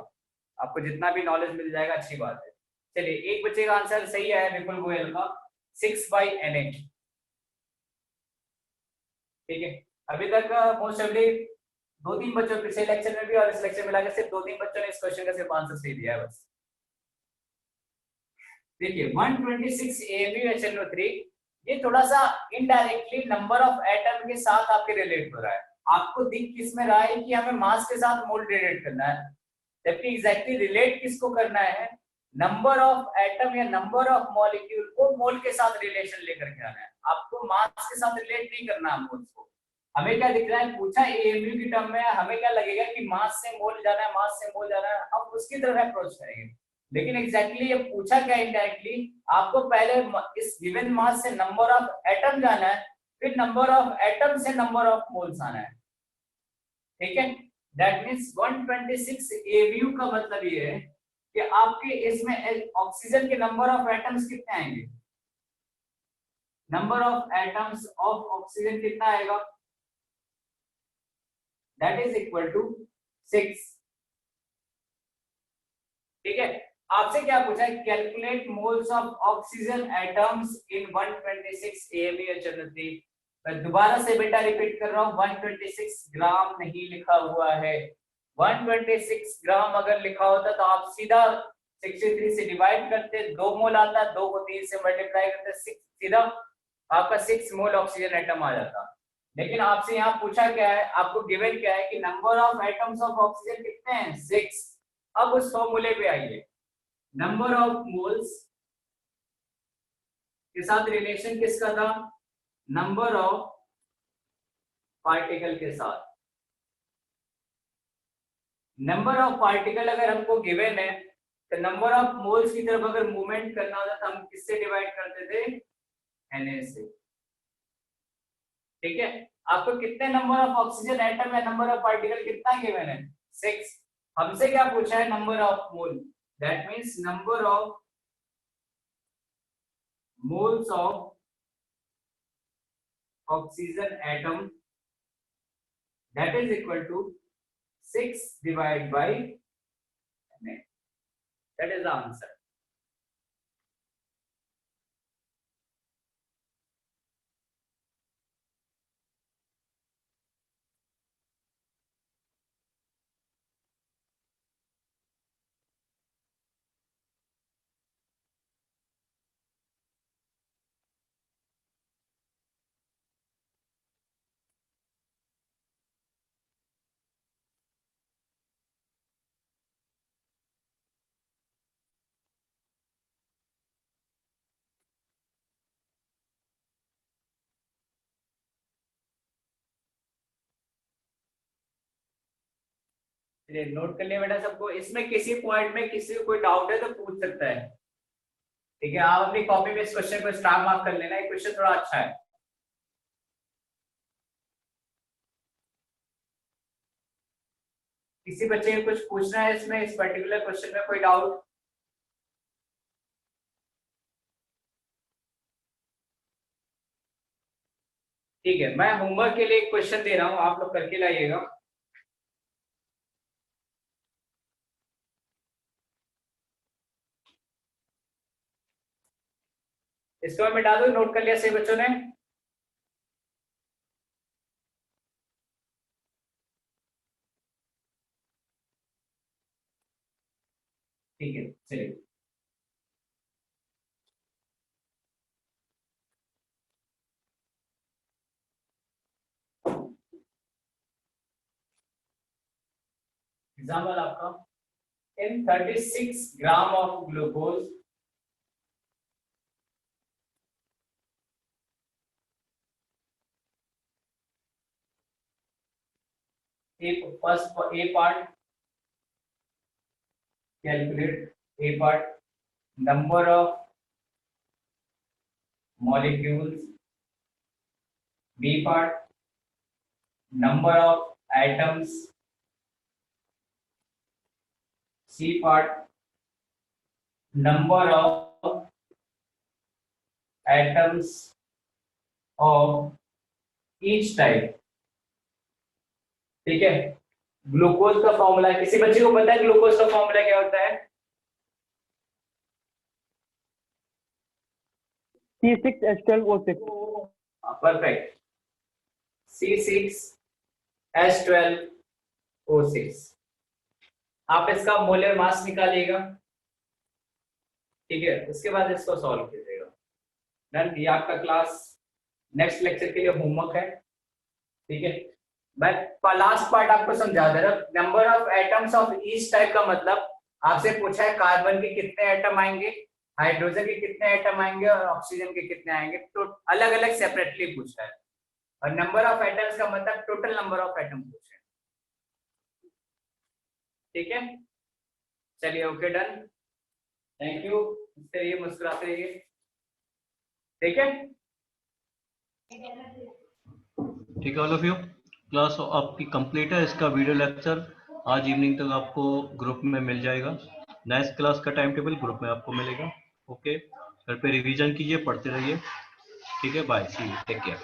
आपको जितना भी नॉलेज मिल जाएगा अच्छी बात है। चलिए, एक बच्चे का आंसर सही है विपुल गोयल का 6/Na। ठीक है, अभी तक मोस्ट ऑफली 2-3 बच्चों, पिछले लेक्चर में भी और इस लेक्चर में मिलाकर सिर्फ 2-3 बच्चों ने इस क्वेश्चन का सिर्फ आंसर सही दिया है बस। देखिए 126 AMuHNO3, ये थोड़ा सा इनडायरेक्टली नंबर ऑफ एटम के साथ आपके रिलेट हो रहा है। आपको दिख किस में रहा है कि हमें मास के साथ मोल रिलेट करना है, जबकि एग्जैक्टली रिलेट किसको करना है, नंबर ऑफ एटम या नंबर ऑफ मॉलिक्यूल को मोल के साथ रिलेशन लेकर के आना है। आपको मास के साथ रिलेट नहीं करना मोल्स को। हमें क्या दिख रहा है, पूछा एएमयू की टर्म में, हमें क्या लगेगा कि मास से मोल जाना है, मास से मोल जाना है, हम उसकी तरफ अप्रोच करेंगे। लेकिन एग्जैक्टली ये पूछा क्या इनडायरेक्टली, आपको पहले इस गिवन मास से नंबर ऑफ एटम जाना है, फिर नंबर ऑफ एटम से नंबर ऑफ मोल्स आना है। ठीक है, दैट मींस 126 AMU का मतलब ये है कि आपके इसमें ऑक्सीजन के नंबर ऑफ एटम्स कितने आएंगे, number of atoms of oxygen कितना आएगा, दैट इज इक्वल टू 6। ठीक है, आपसे क्या पूछा है, calculate moles of oxygen atoms in 126 AMUHNO3। मैं दोबारा से बेटा रिपीट कर रहा हूं, 126 ग्राम नहीं लिखा हुआ है। 126 ग्राम अगर लिखा होता तो आप सीधा 63 से डिवाइड करते, 2 मोल आता, 2 को 3 से मल्टीप्लाई करते, 6 सीधा आपका 6 मोल ऑक्सीजन एटम आ जाता। लेकिन आपसे यहाँ पूछा क्या है, आपको गिवन क्या है कि number of atoms of oxygen कितने हैं, 6। अब उस फॉर्मूले पे आइए, नंबर ऑफ मोल्स के साथ रिलेशन किसका था, नंबर ऑफ पार्टिकल के साथ। नंबर ऑफ पार्टिकल अगर हमको गिवन है तो नंबर ऑफ मोल्स की तरफ अगर मूवमेंट करना होता तो हम किससे डिवाइड करते थे, Na से। ठीक है, आपको कितने नंबर ऑफ ऑक्सीजन एटम या नंबर ऑफ पार्टिकल कितना गिवन है, 6। हमसे क्या पूछा है, number of mole, that means number of moles of oxygen atom, that is equal to 6 divided by Na. That is the answer. चलिए नोट कर लिया बेटा सबको। इसमें किसी पॉइंट में किसी को कोई डाउट है तो पूछ सकता है, ठीक है। आप अपनी कॉपी में इस क्वेश्चन को स्टार मार्क कर लेना, ये क्वेश्चन थोड़ा अच्छा है। किसी बच्चे को कुछ पूछना है इसमें, इस पर्टिकुलर क्वेश्चन में कोई डाउट? ठीक है, मैं होमवर्क के लिए एक क्वेश्चन दे रहा हूं, आप लोग करके लाइएगा। इसको मैं मिटा दूं, नोट कर लिया सही बच्चों ने? ठीक है चलिए। एग्जाम्पल आपका, इन 36 gram of glucose first A part, calculate A part, number of molecules. B part, number of atoms. C part, number of atoms of each type. ठीक है, ग्लूकोज का फॉर्मूला, किसी बच्चे को पता है ग्लूकोज का फॉर्मूला क्या होता है? C6H12O6। Perfect, C6H12O6। आप इसका मोलर मास निकालिएगा, ठीक है, उसके बाद इसको सॉल्व कीजिएगा। डन, ये आपका क्लास नेक्स्ट लेक्चर के लिए होमवर्क है, ठीक है। मैं लास्ट पार्ट आपको समझा दे रहा हूं। Number of atoms of each type का मतलब आपसे पूछा है कार्बन के कितने एटम आएंगे, हाइड्रोजन के कितने एटम आएंगे और ऑक्सीजन के कितने आएंगे, तो अलग अलग सेपरेटली पूछा है। और नंबर ऑफ एटम्स का मतलब टोटल नंबर ऑफ एटम पूछे, ठीक है। चलिए ओके, डन, थैंक यू। चलिए मुस्कुराते रहिए, ठीक है। ठीक है ऑल ऑफ यू, क्लास आपकी कंप्लीट है। इसका वीडियो लेक्चर आज इवनिंग तक आपको ग्रुप में मिल जाएगा। नेक्स्ट क्लास का टाइम टेबल ग्रुप में आपको मिलेगा। ओके, घर पे रिवीजन कीजिए, पढ़ते रहिए, ठीक है। Bye, see you, take care.